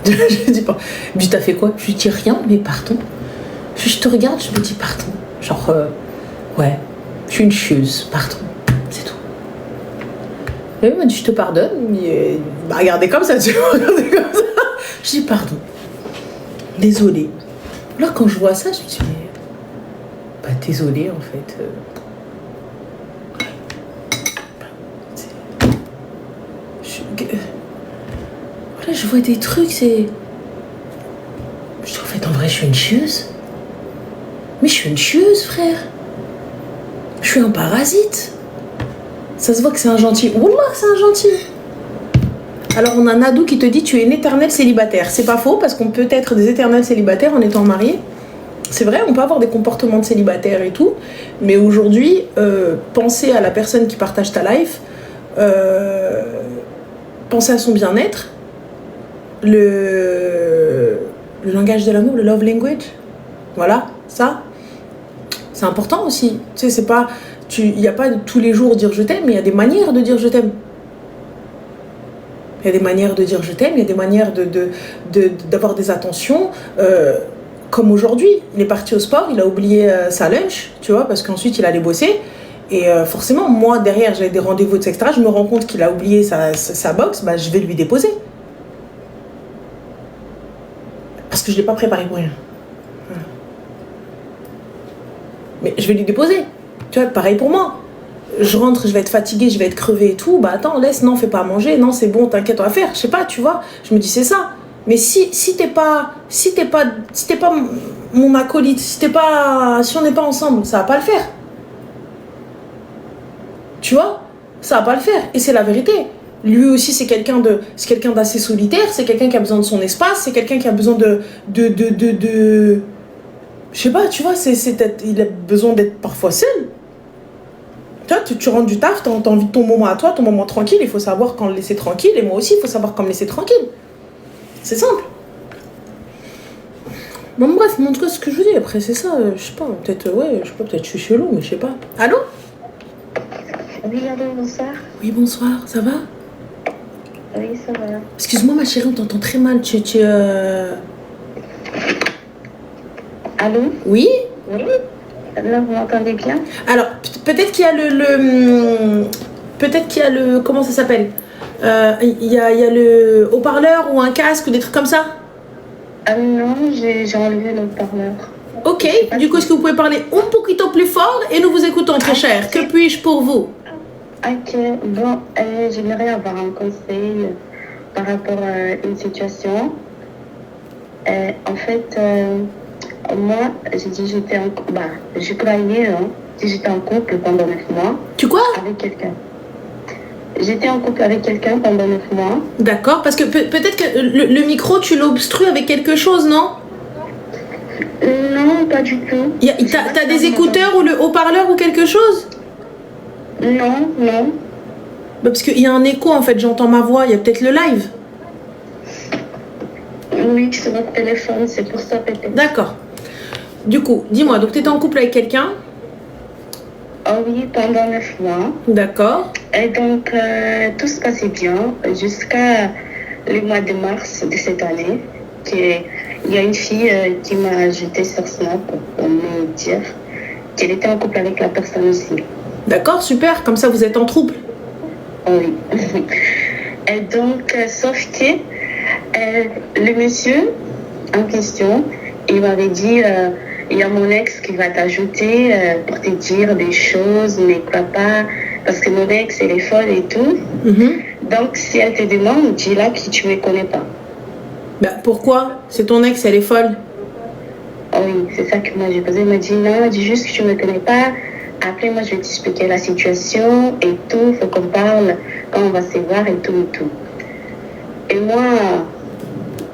Je dis pas. Il me dit t'as fait quoi? Je lui dis rien, mais pardon. Je te regarde, je me dis pardon. Genre, ouais, je suis une chieuse, pardon. C'est tout. Et il m'a dit je te pardonne. Il m'a regardé comme ça, tu m'as regardé comme ça. Je dis pardon. Désolé. Là, quand je vois ça, je me dis, mais... Bah, désolé, en fait. Voilà, je vois des trucs, c'est... Je dis, en fait, en vrai, je suis une chieuse. Mais je suis une chieuse, frère. Je suis un parasite. Ça se voit que c'est un gentil. Wallah, c'est un gentil. Alors, on a Nadou qui te dit tu es une éternelle célibataire. C'est pas faux, parce qu'on peut être des éternels célibataires en étant mariés. C'est vrai, on peut avoir des comportements de célibataire et tout. Mais aujourd'hui, penser à la personne qui partage ta life, penser à son bien-être, le langage de l'amour, le love language, voilà, ça, c'est important aussi. Tu sais, c'est pas... il n'y a pas tous les jours dire je t'aime, mais il y a des manières de dire je t'aime. Il y a des manières de dire je t'aime, il y a des manières d'avoir des attentions. Comme aujourd'hui, il est parti au sport, il a oublié sa lunch, tu vois, parce qu'ensuite il allait bosser. Et forcément, moi, derrière, j'avais des rendez-vous, etc. Je me rends compte qu'il a oublié sa box, bah, je vais lui déposer. Parce que je ne l'ai pas préparé pour rien. Voilà. Mais je vais lui déposer. Tu vois, pareil pour moi. Je rentre, je vais être fatiguée, je vais être crevée et tout. Bah attends, laisse, non, fais pas à manger. Non, c'est bon, t'inquiète, on va faire. Je sais pas, tu vois. Je me dis, c'est ça. Mais si t'es pas mon acolyte, si on n'est pas ensemble, ça va pas le faire. Tu vois, ça va pas le faire. Et c'est la vérité. Lui aussi, c'est quelqu'un d'assez solitaire. C'est quelqu'un qui a besoin de son espace. C'est quelqu'un qui a besoin de je sais pas, tu vois, il a besoin d'être parfois seul. Toi, tu rentres du taf, t'as envie de ton moment à toi, ton moment tranquille. Il faut savoir quand le laisser tranquille. Et moi aussi, il faut savoir quand me laisser tranquille. C'est simple. Bon, bref, montre ce que je vous dis. Après, c'est ça. Je sais pas, peut-être je suis chelou, mais je sais pas. Allô? Oui, allô, bonsoir. Oui, bonsoir, ça va? Oui, ça va. Excuse-moi, ma chérie, on t'entend très mal. Allô? Oui? Oui. Là, vous m'entendez bien? Alors, peut-être qu'il y a peut-être qu'il y a le... Comment ça s'appelle? Il y a le haut-parleur ou un casque ou des trucs comme ça? Ah non, j'ai enlevé le haut-parleur. Ok, du coup, est-ce que vous pouvez parler un poquito plus fort et nous vous écoutons très cher. Que puis-je pour vous? Ok, bon, j'aimerais avoir un conseil par rapport à une situation. En fait, moi, j'ai dit j'étais en couple, je croyais que j'étais en couple pendant 9 mois. Tu quoi? Avec quelqu'un. J'étais en couple avec quelqu'un pendant 9 mois. D'accord, parce que peut-être que le micro, tu l'obstrues avec quelque chose, non? Non, pas du tout. T'as des écouteurs ou le haut-parleur ou quelque chose? Non. Bah parce qu'il y a un écho, en fait, j'entends ma voix. Il y a peut-être le live. Oui, c'est votre téléphone, c'est pour ça peut-être. D'accord. Du coup, dis-moi, donc tu étais en couple avec quelqu'un? Oh oui, pendant 9 mois. D'accord. Et donc, tout se passait bien jusqu'à le mois de mars de cette année. Il y a une fille qui m'a ajouté sur Snap pour me dire qu'elle était en couple avec la personne aussi. D'accord, super. Comme ça, vous êtes en trouble. Oh oui. Et donc, sauf que le monsieur en question, il m'avait dit... il y a mon ex qui va t'ajouter pour te dire des choses, mais crois pas, parce que mon ex, elle est folle et tout. Donc, si elle te demande, dis-la que tu ne me connais pas. Bah, pourquoi? C'est ton ex, elle est folle. Oh oui, c'est ça que moi j'ai posé. Il m'a dit non, dis juste que tu ne me connais pas. Après, moi, je vais t'expliquer la situation et tout. Il faut qu'on parle quand on va se voir et tout et tout. Et moi,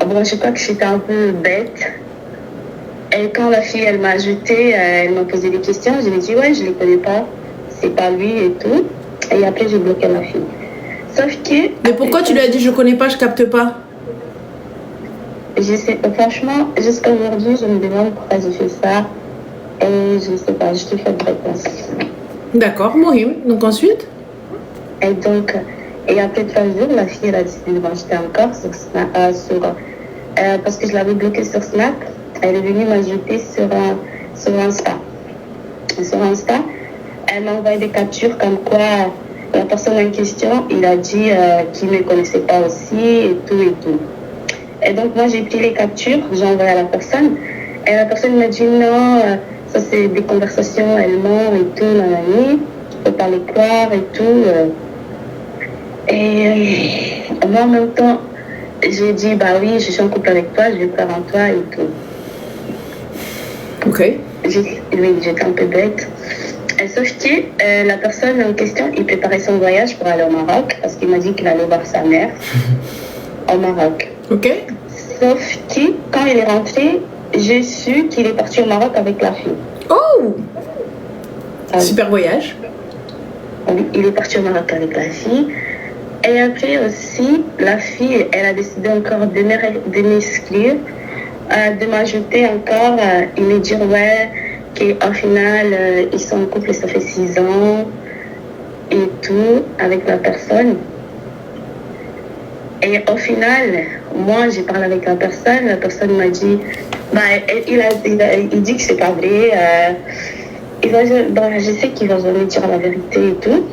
bon, je crois que j'étais un peu bête. Et quand la fille, elle m'a ajouté, elle m'a posé des questions, je lui ai dit, ouais, je ne les connais pas, c'est pas lui et tout. Et après, j'ai bloqué la fille. Sauf que... Mais pourquoi tu lui as dit, je connais pas, je capte pas? Je sais, franchement, jusqu'à aujourd'hui, je me demande pourquoi j'ai fait ça. Et je ne sais pas, je te fais de réponse. D'accord, Mohim. Donc ensuite? Et donc, et après 3 jours, la fille, elle a décidé de m'ajouter encore sur Snap, parce que je l'avais bloqué sur Snap. Elle est venue m'ajouter sur Insta. Sur Insta, elle m'a envoyé des captures comme quoi la personne en question, il a dit qu'il ne me connaissait pas aussi et tout et tout. Et donc moi j'ai pris les captures, j'ai envoyé à la personne. Et la personne m'a dit non, ça c'est des conversations, elle ment et tout, nanani, faut pas les croire et tout. Et moi en même temps, j'ai dit bah oui, je suis en couple avec toi, je vais croire en toi et tout. Ok. Oui, j'étais un peu bête. Sauf que la personne en question, il préparait son voyage pour aller au Maroc parce qu'il m'a dit qu'il allait voir sa mère au Maroc. Ok. Sauf que quand il est rentré, j'ai su qu'il est parti au Maroc avec la fille. Oh! Super voyage. Oui, il est parti au Maroc avec la fille. Et après aussi, la fille, elle a décidé encore de m'exclure. De m'ajouter encore et me dire ouais, qu'au final, ils sont en couple, ça fait 6 ans et tout, avec la personne. Et au final, moi, j'ai parlé avec la personne m'a dit, il dit que c'est pas vrai. Je sais qu'il va jamais dire la vérité et tout.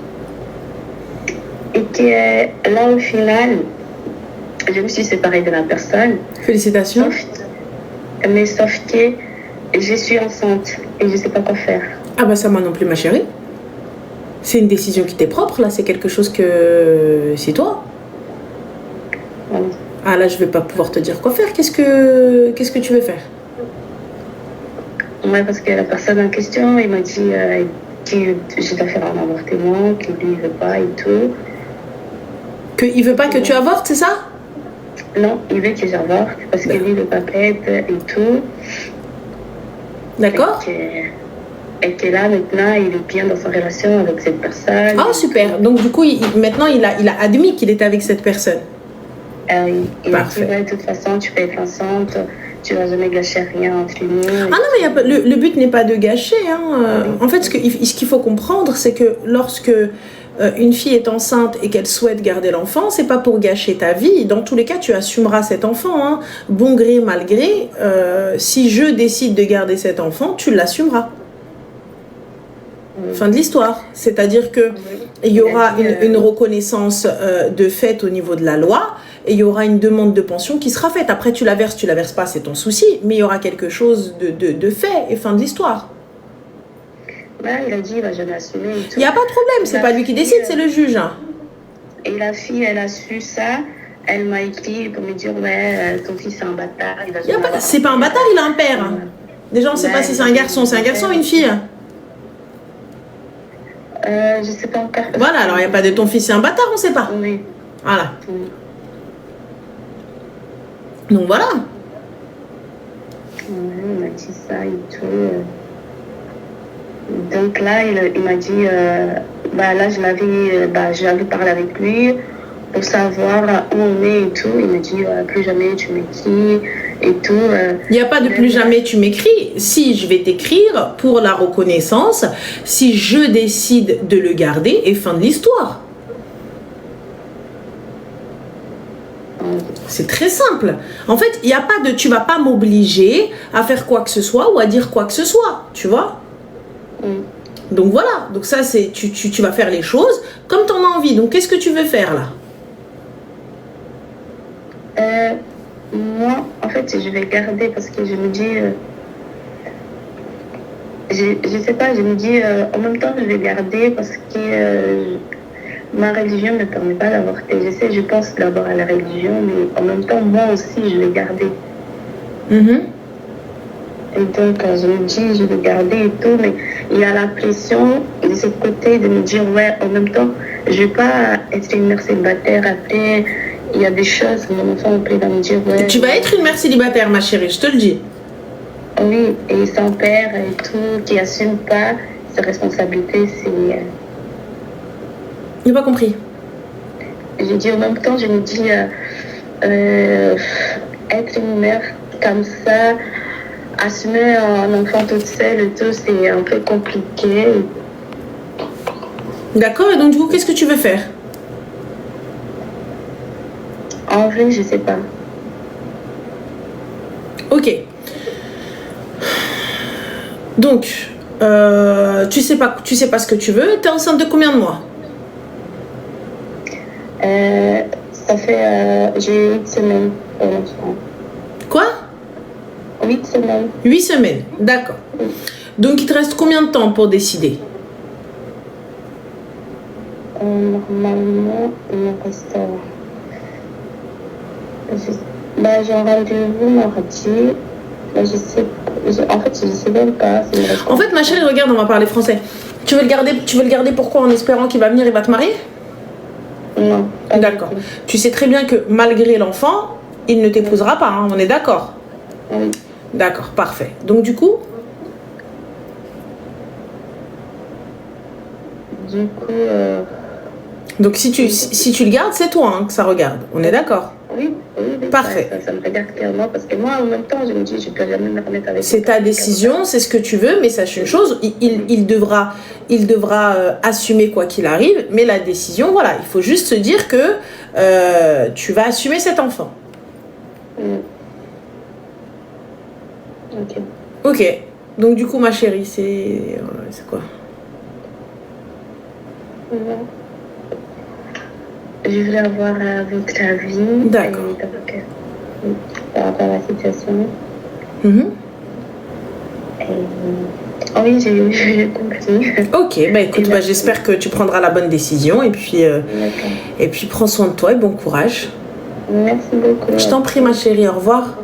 Et que là, au final, je me suis séparée de la personne. Félicitations. Sauf que je suis enceinte et je sais pas quoi faire. Ah bah ça moi non plus ma chérie. C'est une décision qui t'est propre là, c'est quelque chose que c'est toi. Oui. Ah là je vais pas pouvoir te dire quoi faire. Qu'est-ce que tu veux faire? Ouais, parce que la personne en question, il m'a dit que je dois faire un avortement, que lui il veut pas et tout. Il veut pas que tu avortes, c'est ça? Non, il veut que j'avorte parce que lui il veut pas pète et tout. D'accord. Et que là maintenant il est bien dans sa relation avec cette personne. Ah super. Donc du coup maintenant il a admis qu'il était avec cette personne. Il a dit ouais, de toute façon tu peux être enceinte, tu vas jamais gâcher rien entre nous. Ah non mais le but n'est pas de gâcher. Hein. En fait ce qu'il faut comprendre c'est que lorsque une fille est enceinte et qu'elle souhaite garder l'enfant, c'est pas pour gâcher ta vie. Dans tous les cas, tu assumeras cet enfant. Hein. Bon gré, mal gré, si je décide de garder cet enfant, tu l'assumeras. Fin de l'histoire. C'est-à-dire que il y aura une reconnaissance de fait au niveau de la loi et il y aura une demande de pension qui sera faite. Après, tu la verses pas, c'est ton souci, mais il y aura quelque chose de fait et fin de l'histoire. Il a dit, il va jamais assumer et tout. Il n'y a pas de problème, c'est pas lui qui décide, c'est le juge. Hein. Et la fille, elle a su ça, elle m'a écrit pour me dire, ouais, ton fils c'est un bâtard. C'est pas un bâtard, il a un père. Hein. Déjà, on ne sait pas si c'est un garçon ou une fille. Je sais pas encore. Voilà, alors il n'y a pas de ton fils c'est un bâtard, on ne sait pas. Oui. Voilà. Oui. Donc voilà. Ouais, il m'a dit ça et tout. Donc là, il m'a dit, là, j'avais parlé avec lui pour savoir où on est et tout. Il m'a dit, plus jamais tu m'écris et tout. Il n'y a pas de plus jamais tu m'écris. Si je vais t'écrire pour la reconnaissance, si je décide de le garder et fin de l'histoire. C'est très simple. En fait, il n'y a pas de, tu vas pas m'obliger à faire quoi que ce soit ou à dire quoi que ce soit, tu vois. Donc voilà, donc ça c'est tu vas faire les choses comme tu en as envie. Donc qu'est-ce que tu veux faire là? Moi, en fait, je vais garder parce que je me dis, je sais pas, je me dis, en même temps, je vais garder parce que ma religion ne me permet pas d'avorter. Je pense d'abord à la religion, mais en même temps, moi aussi, je vais garder. Et donc, je me dis, je vais garder et tout, mais il y a la pression de ce côté de me dire, ouais, en même temps, je ne vais pas être une mère célibataire. Après, il y a des choses, mon enfant après va me dire, ouais. Tu vas être une mère célibataire, ma chérie, je te le dis. Oui, et son père et tout, qui n'assume pas ses responsabilités, c'est. J'ai pas compris. Je dis, en même temps, je me dis, être une mère comme ça, assumer un enfant toute seule et tout, c'est un peu compliqué. D'accord, et donc du coup, qu'est-ce que tu veux faire? En vrai, je sais pas. Ok. Donc, tu sais pas ce que tu veux. T'es enceinte de combien de mois? Ça fait, j'ai 8 semaines pour l'instant. Quoi? 8 semaines. 8 semaines, d'accord. Donc il te reste combien de temps pour décider? Normalement, il me reste. J'ai un rendez-vous mardi. En fait, je sais même pas. En fait, ma chérie, regarde, on va parler français. Tu veux le garder pourquoi? En espérant qu'il va venir et va te marier? Non. D'accord. Tu sais très bien que malgré l'enfant, il ne t'épousera pas, hein, on est d'accord? Oui. D'accord, parfait. Donc du coup? Donc si tu le gardes, c'est toi hein, que ça regarde. On est d'accord? Oui, oui, Parfait. Ça me regarde clairement parce que moi, en même temps, je me dis, je ne peux jamais me remettre avec. C'est ta décision, c'est ce que tu veux, mais sache une chose, il devra assumer quoi qu'il arrive, mais la décision, voilà, il faut juste se dire que tu vas assumer cet enfant. Ok. Ok, donc du coup, ma chérie, c'est quoi? Je voulais avoir votre avis. D'accord. Par rapport à la situation. Oui, j'ai compris. Ok, bah écoute, j'espère que tu prendras la bonne décision et puis prends soin de toi et bon courage. Merci beaucoup. Je t'en prie, ma chérie, au revoir.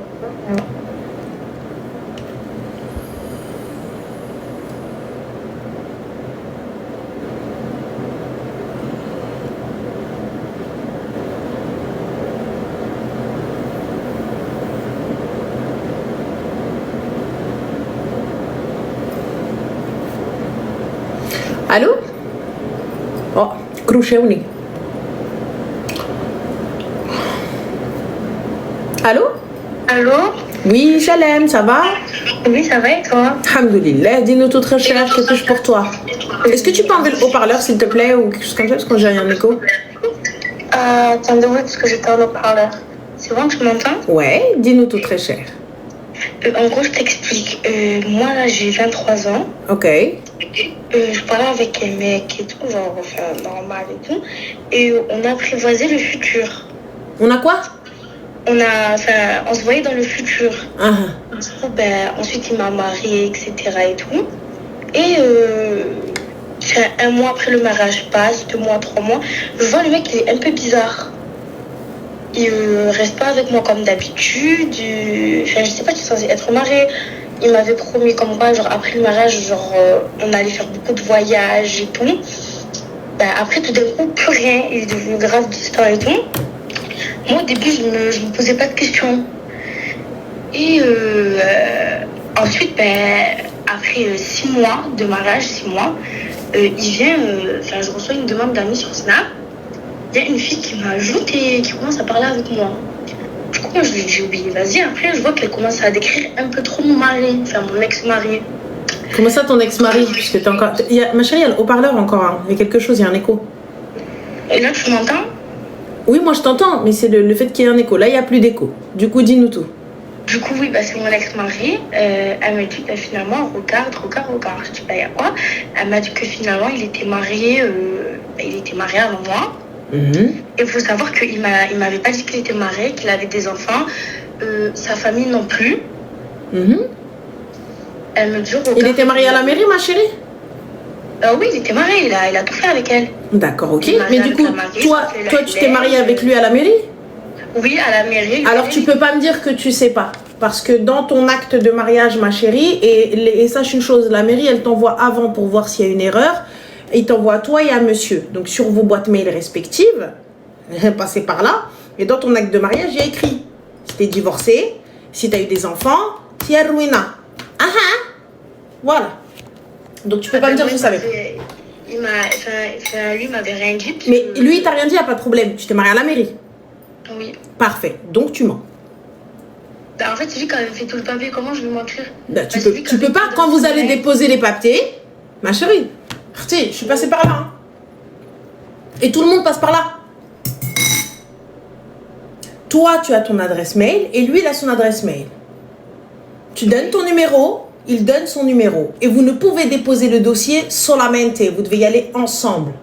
Allô? Oh, crochet ou Allô? Allô? Oui, Jalem, ça va? Oui, ça va et toi? Alhamdoulilah, dis-nous tout très cher, que puis-je pour toi? Est-ce que tu peux enlever le haut-parleur s'il te plaît ou quelque chose comme ça parce que j'ai un écho? Attendez, oui, parce que j'étais en haut-parleur. C'est bon, tu m'entends? Ouais, dis-nous tout très cher. En gros, je t'explique. Moi, là, j'ai 23 ans. Ok. Je parlais avec un mec et tout, genre, enfin, normal et tout. Et on a apprivoisé le futur. On a quoi? On se voyait dans le futur. Uh-huh. Du coup, ensuite, il m'a mariée, etc. et tout. Et un mois après le mariage passe, 2 mois, 3 mois, je vois le mec, il est un peu bizarre. Il reste pas avec moi comme d'habitude. Enfin, je sais pas, tu es censé être marié. Il m'avait promis comme quoi, genre, après le mariage, genre, on allait faire beaucoup de voyages et tout. Après, tout d'un coup, plus rien. Il est devenu grave distant et tout. Moi, au début, je me posais pas de questions. Et ensuite, après 6 mois de mariage, 6 mois, il vient, je reçois une demande d'amis sur Snap. Il y a une fille qui m'ajoute et qui commence à parler avec moi. Du coup, moi, je lui dis oui, vas-y. Après, je vois qu'elle commence à décrire un peu trop mon mari, enfin mon ex-mari. Comment ça, ton ex-mari? Puisque t'es encore... Ma chérie, il y a le haut-parleur encore. Hein. Il y a quelque chose, il y a un écho. Et là, tu m'entends? Oui, moi je t'entends, mais c'est le fait qu'il y ait un écho. Là, il n'y a plus d'écho. Du coup, dis-nous tout. Du coup, oui, c'est mon ex-mari. Elle m'a dit, finalement, regarde. Je dis, il y a quoi? Elle m'a dit que finalement, il était marié avant moi. Et il faut savoir qu'il m'avait pas dit qu'il était marié, qu'il avait des enfants. Sa famille non plus. Elle me dit, regarde, il était marié à la mairie, ma chérie? Oui, il était marié, il a tout fait avec elle. D'accord, ok. Mais du coup, toi, tu t'es mariée avec lui à la mairie? Oui, à la mairie. Alors, tu peux pas me dire que tu sais pas. Parce que dans ton acte de mariage, ma chérie, et sache une chose, la mairie, elle t'envoie avant pour voir s'il y a une erreur. Il t'envoie à toi et à monsieur. Donc, sur vos boîtes mail respectives, passez par là. Et dans ton acte de mariage, il y a écrit si t'es divorcé, si t'as eu des enfants, si y a ruina. Voilà. Donc, tu peux pas me dire que je savais. Lui m'avait rien dit. Mais lui, il t'a rien dit, il n'y a pas de problème. Tu t'es mariée à la mairie? Oui. Parfait. Donc, tu mens. En fait, c'est lui qui avait fait tout le papier. Comment je vais mentir? Tu peux pas, quand vous allez déposer les papiers, ma chérie, je suis passée par là. Hein. Et tout le monde passe par là. Toi, tu as ton adresse mail et lui, il a son adresse mail. Tu donnes ton numéro, il donne son numéro. Et vous ne pouvez déposer le dossier solamente. Vous devez y aller ensemble.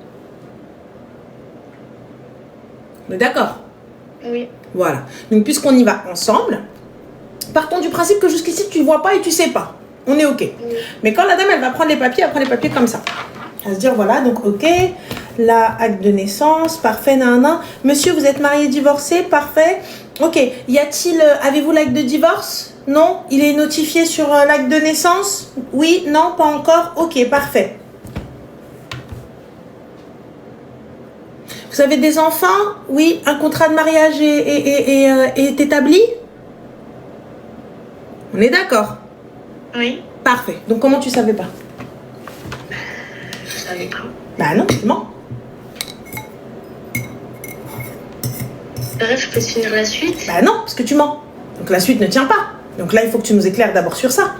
On est d'accord? Oui. Voilà. Donc, puisqu'on y va ensemble, partons du principe que jusqu'ici, tu ne vois pas et tu ne sais pas. On est OK. Oui. Mais quand la dame, elle va prendre les papiers, elle prend les papiers comme ça. Elle va se dire, voilà, donc OK, là, acte de naissance, parfait, nan. Monsieur, vous êtes marié, divorcé, parfait. OK, avez-vous l'acte de divorce? Non? Il est notifié sur l'acte de naissance? Oui? Non? Pas encore? OK, parfait. Vous avez des enfants? Oui. Un contrat de mariage est établi? On est d'accord? Oui. Parfait. Donc, comment tu savais pas? Je savais pas. Bah non, tu mens. t'intéresse, je peux te finir la suite. Bah non, parce que tu mens. Donc la suite ne tient pas. Donc là, il faut que tu nous éclaires d'abord sur ça.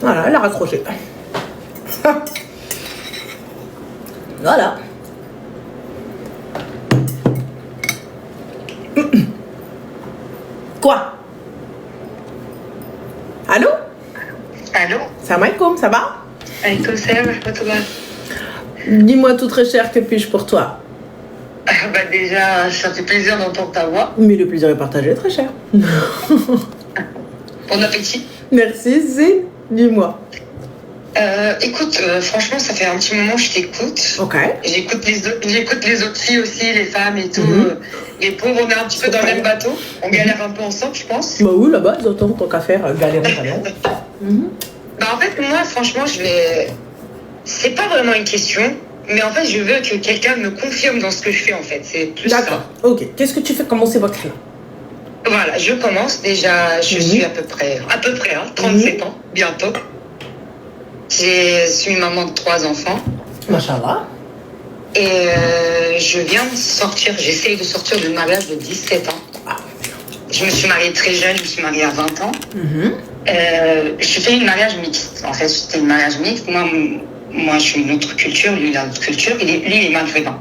Voilà, elle a raccroché. Voilà. Quoi? Allô? Allô? Salam alaikum, ça va? Alaikum salam, rahmatullah. Dis-moi tout très cher, que puis-je pour toi? Bah déjà, ça fait plaisir d'entendre ta voix. Mais le plaisir est partagé, très cher. Bon appétit. Merci, Zine. Dis-moi. Écoute, franchement, ça fait un petit moment que je t'écoute. Ok. J'écoute les autres filles aussi, les femmes et tout. Les pauvres, on est un petit peu dans le même bateau. On galère un peu ensemble, je pense. Bah oui, là-bas, ils entendent tant qu'à faire, galérons pas mal. Bah en fait, moi, franchement, c'est pas vraiment une question, mais en fait, je veux que quelqu'un me confirme dans ce que je fais, en fait. C'est plus ça. D'accord. Ok. Qu'est-ce que tu fais commencer votre là? Voilà, je commence déjà, je suis à peu près, 37 ans, bientôt. Je suis maman de 3 enfants. Machallah. Et je viens de sortir, j'essaye de sortir du mariage de 17 ans. Je me suis mariée très jeune, je me suis mariée à 20 ans. Je fais une mariage mixte. En fait, c'était un mariage mixte. Moi, je suis une autre culture, lui, il a une autre culture. Lui, il est maghrébin.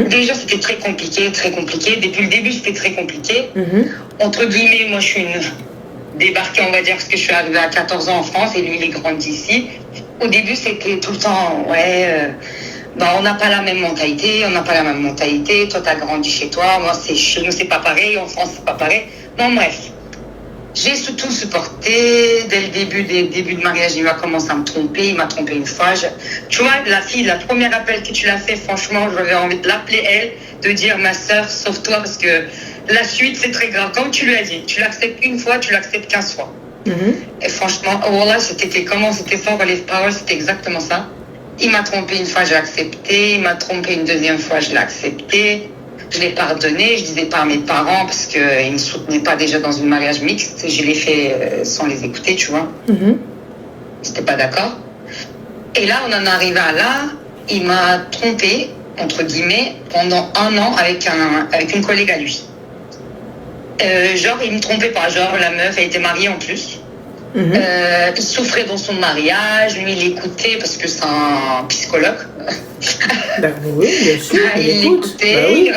Déjà, c'était très compliqué, très compliqué. Depuis le début, c'était très compliqué. Entre guillemets, moi, je suis une débarquée, on va dire, parce que je suis arrivée à 14 ans en France et lui, il est grandi ici. Au début, c'était tout le temps, on n'a pas la même mentalité, Toi, t'as grandi chez toi, moi, chez nous, c'est pas pareil, en France, c'est pas pareil. Bon, bref. J'ai tout supporté. Dès le début de mariage, il va commencer à me tromper. Il m'a trompé une fois. Tu vois, la première appel que tu l'as fait, franchement, j'avais envie de l'appeler elle, de dire ma sœur, sauve-toi, parce que la suite, c'est très grave. Comme tu l'as dit, tu l'acceptes une fois, tu l'acceptes 15 fois. Et franchement, voilà, c'était fort, les paroles, c'était exactement ça. Il m'a trompé une fois, je l'ai accepté. Il m'a trompé une deuxième fois, je l'ai accepté. Je l'ai pardonné, je disais pas à mes parents parce qu'ils ne me soutenaient pas déjà dans un mariage mixte. Je l'ai fait sans les écouter, tu vois. J'étais pas d'accord. Et là, on en est arrivé à là. Il m'a trompé, entre guillemets, pendant 1 an avec une collègue à lui. Il me trompait pas. La meuf, elle était mariée en plus. Il souffrait dans son mariage. Lui, il écoutait parce que c'est un psychologue. Oui, bien sûr. Il écoutait, bah oui.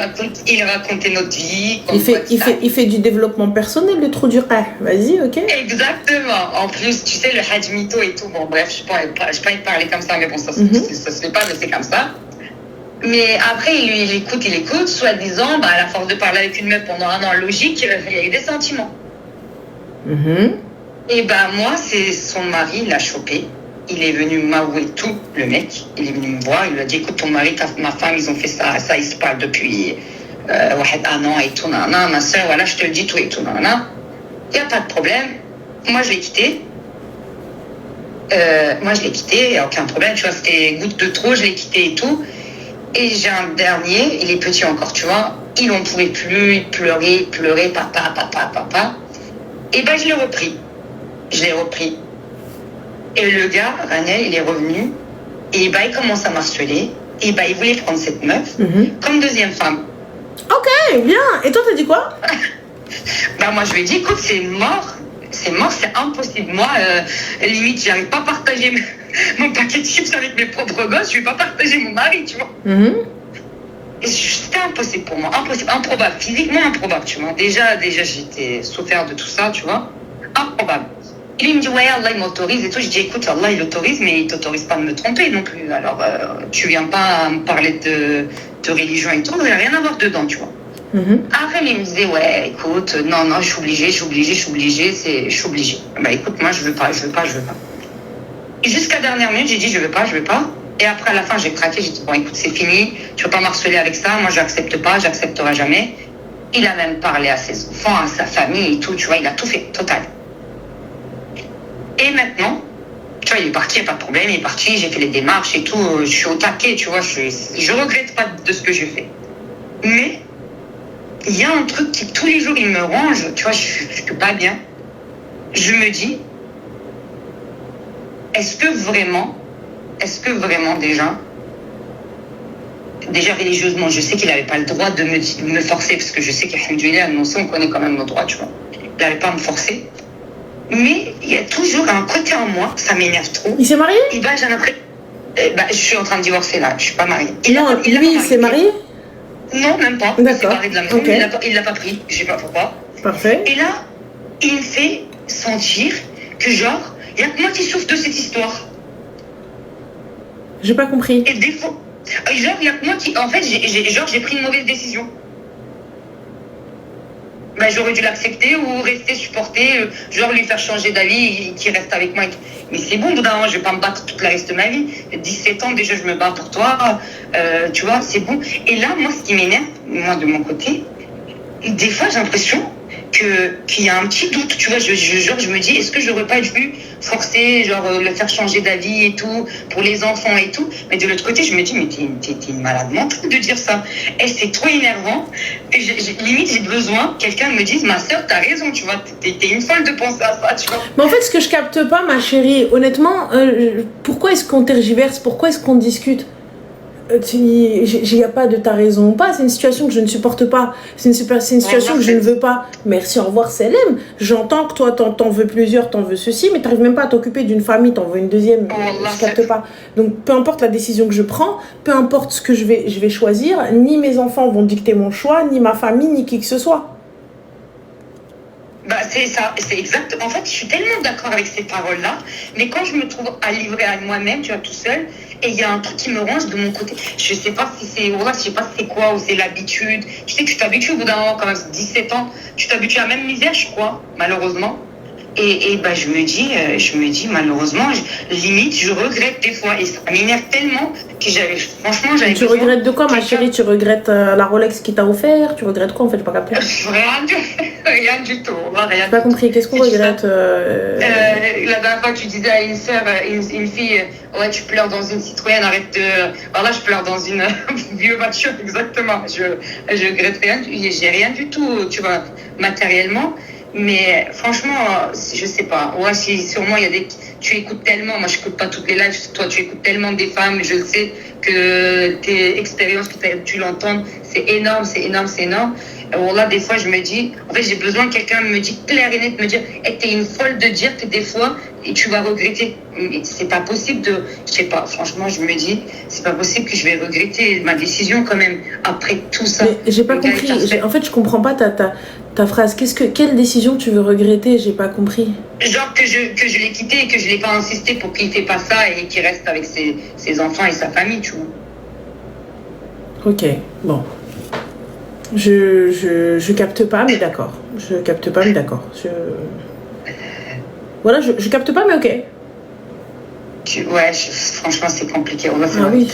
il racontait notre vie. Il fait du développement personnel, le trou du rêve. Vas-y, ok. Exactement. En plus, tu sais, le Hajj Mito et tout. Bon, bref, je ne peux pas y parler comme ça, mais bon, ça se fait pas, mais c'est comme ça. Mais après, il écoute, soi-disant, à la force de parler avec une meuf pendant 1 an, logique, il y a eu des sentiments. Et moi, c'est son mari, il l'a chopé. Il est venu m'avouer tout, le mec. Il est venu me voir, il lui a dit, écoute, ton mari, ma femme, ils ont fait ça, ils se parlent depuis 1 an et tout, nanana. Ma soeur, voilà, je te le dis tout et tout, nanana. Il n'y a pas de problème. Moi, je l'ai quitté. Il n'y a aucun problème, tu vois, c'était goutte de trop, je l'ai quitté et tout. Et j'ai un dernier, il est petit encore, tu vois. Il n'en pouvait plus, il pleurait, papa. Et je l'ai repris. Et le gars, Ranel, il est revenu. Et il commence à m'harceler. Et il voulait prendre cette meuf comme deuxième femme. Ok, bien. Et toi, t'as dit quoi? Moi, je lui ai dit, écoute, c'est mort, c'est impossible. Moi, limite, j'arrive pas à partager mon paquet de chips avec mes propres gosses. Je vais pas partager mon mari, tu vois. Et c'était impossible pour moi. Improbable. Physiquement improbable, tu vois. Déjà, j'étais souffert de tout ça, tu vois. Improbable. Et lui, il me dit, ouais, Allah, il m'autorise et tout. Je dis, écoute, Allah, il autorise, mais il t'autorise pas de me tromper non plus. Alors, tu viens pas me parler de religion et tout. Il n'y a rien à voir dedans, tu vois. Après, il me disait, ouais, écoute, non, je suis obligée. Écoute, moi, je veux pas. Et jusqu'à la dernière minute, j'ai dit, je veux pas. Et après, à la fin, j'ai craqué, j'ai dit, bon, écoute, c'est fini. Tu veux pas m'harceler avec ça. Moi, j'accepterai jamais. Il a même parlé à ses enfants, à sa famille et tout, tu vois, il a tout fait, total. Et maintenant, tu vois, il est parti, il n'y a pas de problème, il est parti, j'ai fait les démarches et tout, je suis au taquet, tu vois, je regrette pas de ce que j'ai fait. Mais, il y a un truc qui, tous les jours, il me ronge, tu vois, je suis pas bien. Je me dis, est-ce que vraiment déjà, déjà religieusement, je sais qu'il n'avait pas le droit de me forcer, parce que je sais qu'alhamdoulilah, nous aussi, on connaît quand même nos droits, tu vois. Il n'avait pas à me forcer. Mais il y a toujours un côté en moi, ça m'énerve trop. Il s'est marié? Et bah, j'ai l'impression. Je suis en train de divorcer là, je suis pas mariée. Il s'est marié? Non, même pas. D'accord. Il s'est barré de la maison, Okay. Il l'a pas pris, je sais pas pourquoi. Parfait. Et là, il me fait sentir que genre, il y a que moi qui souffre de cette histoire. J'ai pas compris. Et des fois, genre, il y a que moi qui. En fait, j'ai pris une mauvaise décision. Ben, j'aurais dû l'accepter ou rester supporter, genre lui faire changer d'avis, qu'il reste avec moi. Mais c'est bon, au bout d'un moment, je vais pas me battre toute la reste de ma vie. 17 ans, déjà, je me bats pour toi. Tu vois, c'est bon. Et là, moi, ce qui m'énerve, moi, de mon côté, des fois, j'ai l'impression qu'il y a un petit doute, tu vois, je me dis, est-ce que j'aurais pas dû forcer, genre, le faire changer d'avis et tout, pour les enfants et tout. Mais de l'autre côté, je me dis, mais t'es une malade mentale de dire ça. Et c'est trop énervant. Et limite, j'ai besoin que quelqu'un me dise, ma soeur, t'as raison, tu vois, t'es une folle de penser à ça, tu vois. Mais en fait, ce que je capte pas, ma chérie, honnêtement, pourquoi est-ce qu'on tergiverse? Pourquoi est-ce qu'on discute? Il n'y a pas de ta raison ou pas, c'est une situation que je ne supporte pas, c'est une situation que je ne veux pas. Merci, au revoir, Selem. J'entends que toi t'en veux plusieurs, t'en veux ceci, mais t'arrives même pas à t'occuper d'une famille, t'en veux une deuxième, je capte pas. Donc peu importe la décision que je prends, peu importe ce que je vais choisir, ni mes enfants vont dicter mon choix, ni ma famille, ni qui que ce soit. Bah, c'est ça, c'est exact. En fait, je suis tellement d'accord avec ces paroles-là, mais quand je me trouve à livrer à moi-même, tu vois, tout seul, et il y a un truc qui me range de mon côté. Je sais pas si c'est, voilà, je sais pas si c'est quoi, ou c'est l'habitude. Tu sais que tu t'habitues au bout d'un moment, quand même, 17 ans, tu t'habitues à la même misère, je crois, malheureusement. Et bah, je me dis, malheureusement, limite, je regrette des fois. Et ça m'énerve tellement que franchement, j'avais Tu regrettes de quoi, ma chérie? Tu regrettes la Rolex qu'il t'a offert? Tu regrettes quoi, en fait? J'ai pas capté. Rien du tout. J'ai pas compris. Qu'est-ce qu'on regrette? La dernière fois que tu disais à une sœur, une fille, ouais, tu pleures dans une Citroën, arrête de. Alors là, je pleure dans une vieux voiture, exactement. Je regrette rien. J'ai rien du tout, tu vois, matériellement. Mais franchement, je sais pas. Ouais, sûrement, il y a des. Tu écoutes tellement. Moi, je n'écoute pas toutes les lives. Toi, tu écoutes tellement des femmes. Je le sais que tes expériences, que tu l'entends, c'est énorme, c'est énorme, c'est énorme. Alors là, des fois, je me dis. En fait, j'ai besoin que quelqu'un me dise clair et net, me dire hey, t'es une folle de dire que des fois, et tu vas regretter. C'est pas possible de. Je sais pas. Franchement, je me dis, c'est pas possible que je vais regretter ma décision quand même après tout ça. Mais j'ai pas compris. En fait, je comprends pas ta phrase. Quelle décision tu veux regretter? J'ai pas compris. Genre que je l'ai quitté et que je l'ai pas insisté pour qu'il fait pas ça et qu'il reste avec ses enfants et sa famille, tu vois. Ok, bon. Je capte pas, mais d'accord. Je capte pas, mais d'accord. Voilà, je capte pas, mais ok. Ouais, franchement, c'est compliqué. Oui,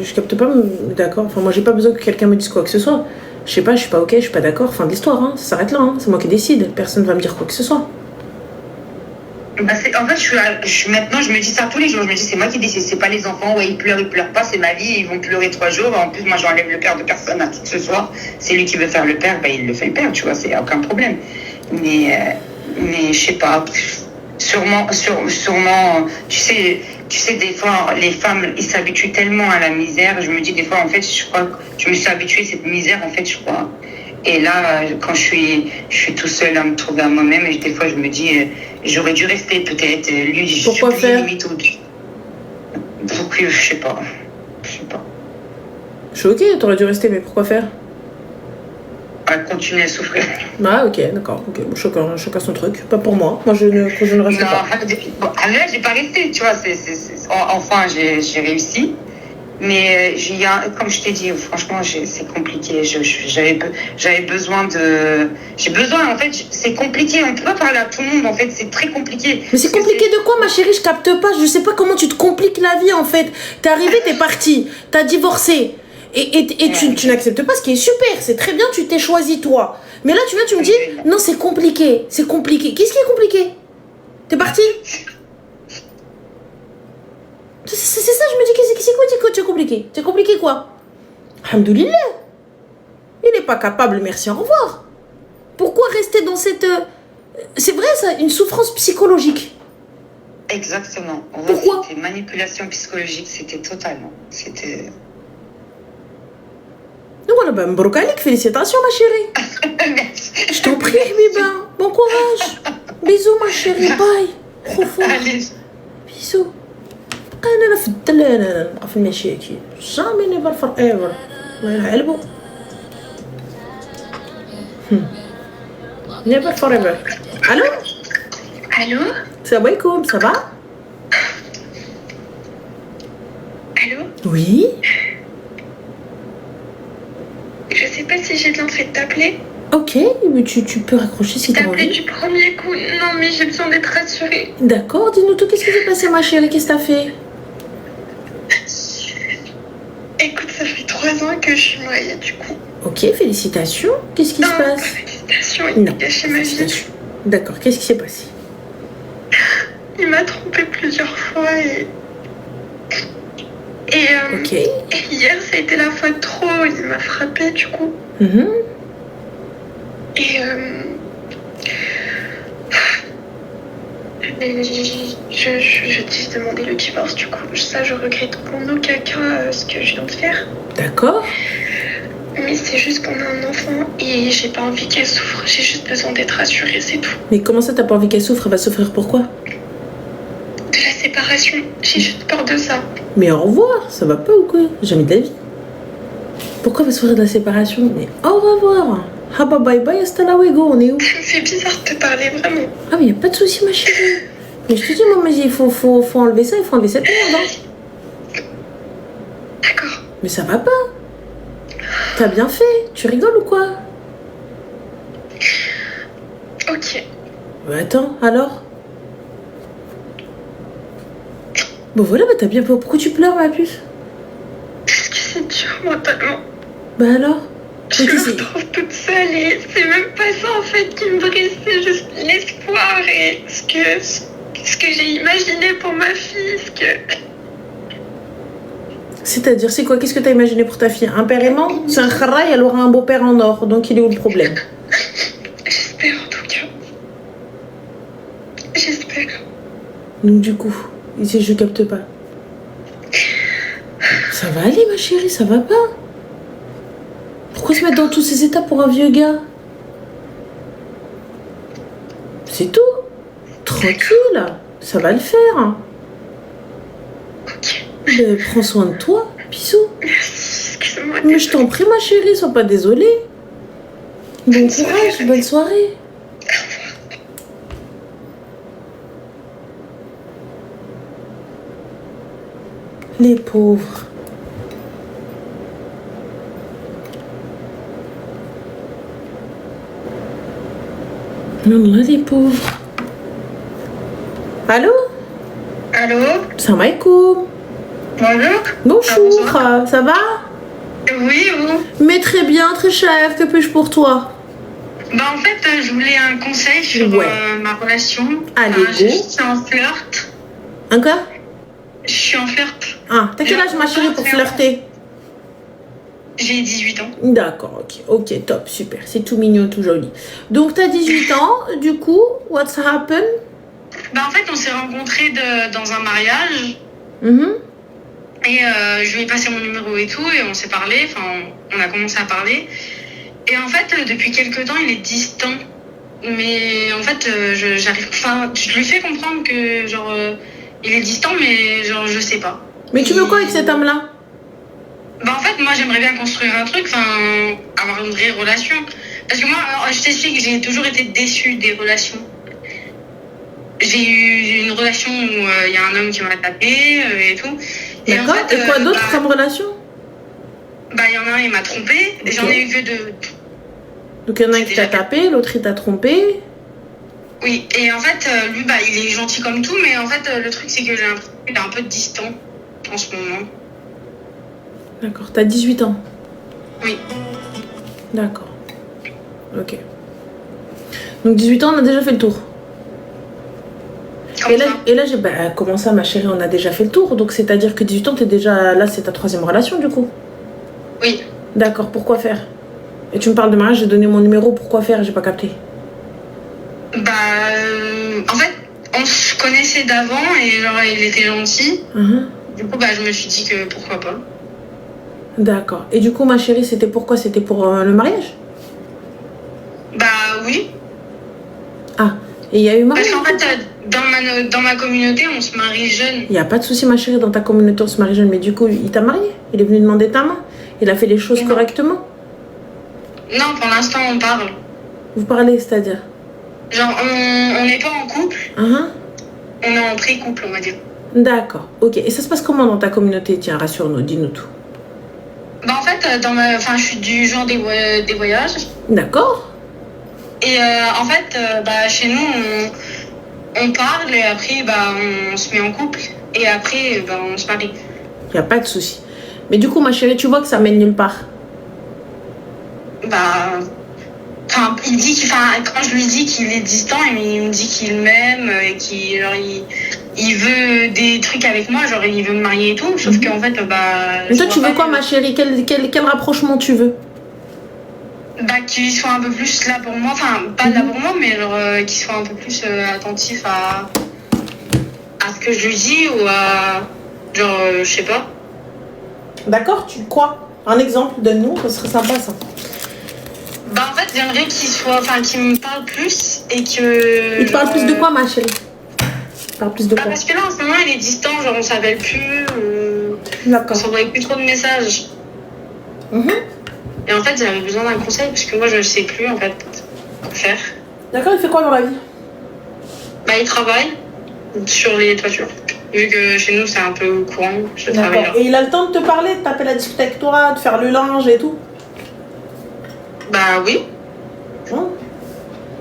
je capte pas, mais d'accord. Enfin, moi, j'ai pas besoin que quelqu'un me dise quoi que ce soit. Je sais pas, je suis pas ok, je suis pas d'accord. Fin de l'histoire, hein. Ça s'arrête là, hein. C'est moi qui décide. Personne va me dire quoi que ce soit. Bah en fait, maintenant, je me dis ça tous les jours. Je me dis, c'est moi qui décide, c'est pas les enfants. Ouais, ils pleurent pas, c'est ma vie. Ils vont pleurer 3 jours. En plus, moi, j'enlève le père de personne à qui que ce soit. C'est lui qui veut faire le père, bah, il le fait le père, tu vois, c'est aucun problème. Mais je sais pas. Sûrement, tu sais, des fois, les femmes, ils s'habituent tellement à la misère. Je me dis, des fois, en fait, je crois que je me suis habituée à cette misère, en fait, je crois. Et là, quand je suis tout seul à me trouver à moi-même, et des fois, je me dis, j'aurais dû rester peut-être. Lui, je pourquoi suis faire limite au donc, je sais pas. Je suis ok, t'aurais dû rester, mais pourquoi faire? À continuer à souffrir. Ah, ok, d'accord. Okay. Bon, chacun son truc. Pas pour moi. Moi, je ne reste pas. Non, là, j'ai pas resté, tu vois. Enfin, j'ai réussi. Mais comme je t'ai dit, franchement, c'est compliqué. J'avais besoin de. J'ai besoin, en fait, c'est compliqué. On peut pas parler à tout le monde, en fait, c'est très compliqué. Mais c'est compliqué de quoi, ma chérie? Je capte pas. Je sais pas comment tu te compliques la vie, en fait. T'es arrivé, t'es parti. T'as divorcé. Et tu n'acceptes pas, ce qui est super. C'est très bien, tu t'es choisi, toi. Mais là, tu me dis, non, c'est compliqué. C'est compliqué. Qu'est-ce qui est compliqué? T'es parti? C'est ça, je me dis, c'est quoi, c'est compliqué? C'est compliqué quoi? Alhamdoulilah. Il n'est pas capable, merci, au revoir. Pourquoi rester dans cette... C'est vrai ça, une souffrance psychologique. Exactement. Pourquoi? C'était manipulation psychologique, c'était totalement. bah, مبروك عليك, félicitations ma chérie. Merci. Je t'en prie, Biba. Bon courage. Bisous ma chérie, bye. Allez. Bisous. انا في الدلال, انا نبقى في المشاكل. Jamais never forever. الله يلعبوا. Never forever. Allô? Allô? Salam alaikum, ça va? Allô? Oui. Je sais pas si j'ai bien fait de t'appeler. Ok, mais tu peux raccrocher si t'as T'appeler envie. du premier coup. Non, mais j'ai besoin d'être rassurée. D'accord, dis-nous tout, qu'est-ce qui s'est passé ma chérie? Qu'est-ce que t'as fait? Écoute, ça fait 3 ans que je suis mariée du coup. Ok, félicitations. Qu'est-ce qui se passe? Félicitations, il a gâché ma vie. félicitations. D'accord, qu'est-ce qui s'est passé? Il m'a trompé plusieurs fois et Ok. hier ça a été la fois de trop, il m'a frappé du coup. Mhm. Et je t'ai demandé le divorce du coup. Ça, je regrette en aucun cas ce que je viens de faire. D'accord. Mais c'est juste qu'on a un enfant et j'ai pas envie qu'elle souffre. J'ai juste besoin d'être rassurée, c'est tout. Mais comment ça, t'as pas envie qu'elle souffre? Elle va souffrir pourquoi? De la séparation, j'ai juste peur de ça. Mais au revoir, ça va pas ou quoi? Jamais de la vie. Pourquoi elle va souffrir de la séparation? Mais au revoir. Ah bah bye bye, hasta la wego, on est où? Ça me fait bizarre de te parler, vraiment. Ah mais y a pas de souci ma chérie. Mais je te dis, maman, il faut enlever ça, il faut enlever cette merde. Hein. D'accord. Mais ça va pas. T'as bien fait. Tu rigoles ou quoi? Ok. Bah attends, alors? Bon voilà, bah t'as bien... Pourquoi tu pleures ma puce? Parce que c'est dur mentalement. Bah alors? Je me retrouve toute seule et c'est même pas ça en fait qui me brise, c'est juste l'espoir et ce que j'ai imaginé pour ma fille, C'est-à-dire, c'est quoi? Qu'est-ce que t'as imaginé pour ta fille? Un père aimant? C'est un kharaï, elle aura un beau-père en or, donc il est où le problème? J'espère en tout cas. J'espère. Donc du coup, ici je capte pas. Ça va aller ma chérie, ça va pas? Pourquoi se mettre dans tous ces états pour un vieux gars? C'est tout. Tranquille, ça va le faire. Ok. Mais prends soin de toi, bisous. Merci, excuse-moi. Mais je t'en prie ma chérie, sois pas désolée. Bon courage, bonne soirée. Les pauvres. Wallah, les pauvres. Allô? Allô? Salam alaikum. Bonjour. Bonjour, ça va? Oui, vous? Mais très bien, très cher, que puis-je pour toi? Bah en fait, je voulais un conseil sur ma relation. Allez, je suis en flirt. Un quoi? Je suis en flirt. Ah, t'as quel âge ma chérie pour flirter? J'ai 18 ans. D'accord, ok, top, super, c'est tout mignon, tout joli. Donc t'as 18 ans, du coup, what's happened? Bah en fait, on s'est rencontrés dans un mariage. Et je lui ai passé mon numéro et tout, et on s'est parlé, enfin on a commencé à parler. Et en fait, depuis quelques temps, il est distant. Mais en fait, j'arrive. Enfin, je lui fais comprendre que genre il est distant, mais genre je sais pas. Mais tu veux quoi avec cet homme-là? Bah en fait, moi j'aimerais bien construire un truc, enfin avoir une vraie relation. Parce que moi, je t'explique, j'ai toujours été déçue des relations. J'ai eu une relation où il y a un homme qui m'a tapé et tout. D'accord, et quoi d'autre comme relation? Bah il y en a un, il m'a trompé, okay. J'en ai eu que 2. Donc il y en a un qui t'a tapé, l'autre il t'a trompé. Oui, et en fait, lui, bah il est gentil comme tout, mais en fait, le truc c'est que j'ai l'impression qu'il est un peu distant en ce moment. D'accord, t'as 18 ans? Oui. D'accord. Ok. Donc 18 ans, on a déjà fait le tour. Et là, j'ai... Bah, comment ça, ma chérie, on a déjà fait le tour? Donc c'est-à-dire que 18 ans, t'es déjà... Là, c'est ta 3e relation, du coup? Oui. D'accord, pourquoi faire? Et tu me parles de mariage, j'ai donné mon numéro, pourquoi faire? J'ai pas capté. Bah... en fait, on se connaissait d'avant et genre, il était gentil. Du coup, bah, je me suis dit que pourquoi pas. D'accord. Et du coup, ma chérie, c'était pourquoi? C'était pour le mariage? Bah oui. Ah, et il y a eu mariage? Parce qu'en fait, dans ma communauté, on se marie jeune. Il n'y a pas de souci, ma chérie, dans ta communauté, on se marie jeune. Mais du coup, il t'a marié? Il est venu demander ta main? Il a fait les choses correctement? Non, pour l'instant, on parle. Vous parlez, c'est-à-dire? Genre, on n'est pas en couple. Uh-huh. On est en pré-couple, on va dire. D'accord, ok. Et ça se passe comment dans ta communauté? Tiens, rassure-nous, dis-nous tout. Bah en fait, je suis du genre des voyages. D'accord. Et en fait, chez nous, on parle et après, on se met en couple. Et après, on se marie. Il n'y a pas de souci. Mais du coup, ma chérie, tu vois que ça mène nulle part. Il dit quand je lui dis qu'il est distant, il me dit qu'il m'aime et il veut des trucs avec moi, genre il veut me marier et tout. Sauf qu'en fait, Mais toi, tu veux quoi, ma chérie? Quel rapprochement tu veux? Qu'il soit un peu plus là pour moi, enfin, pas là pour moi, mais genre qu'il soit un peu plus attentif à ce que je lui dis ou à. Genre, je sais pas. D'accord, tu crois? Un exemple, donne-nous, ce serait sympa ça. En fait, j'aimerais qu'il me parle plus et que. Il te parle plus de quoi, ma chérie? Il parle plus de quoi? Parce que là, en ce moment, il est distant, genre on s'appelle plus. D'accord. On s'envoie plus trop de messages. Et en fait, j'avais besoin d'un conseil parce que moi, je ne sais plus en fait quoi faire. D'accord, il fait quoi dans la vie? Il travaille sur les toitures. Vu que chez nous, c'est un peu courant, je travaille là. Et il a le temps de te parler, de taper la discute avec toi, de faire le linge et tout? Oui.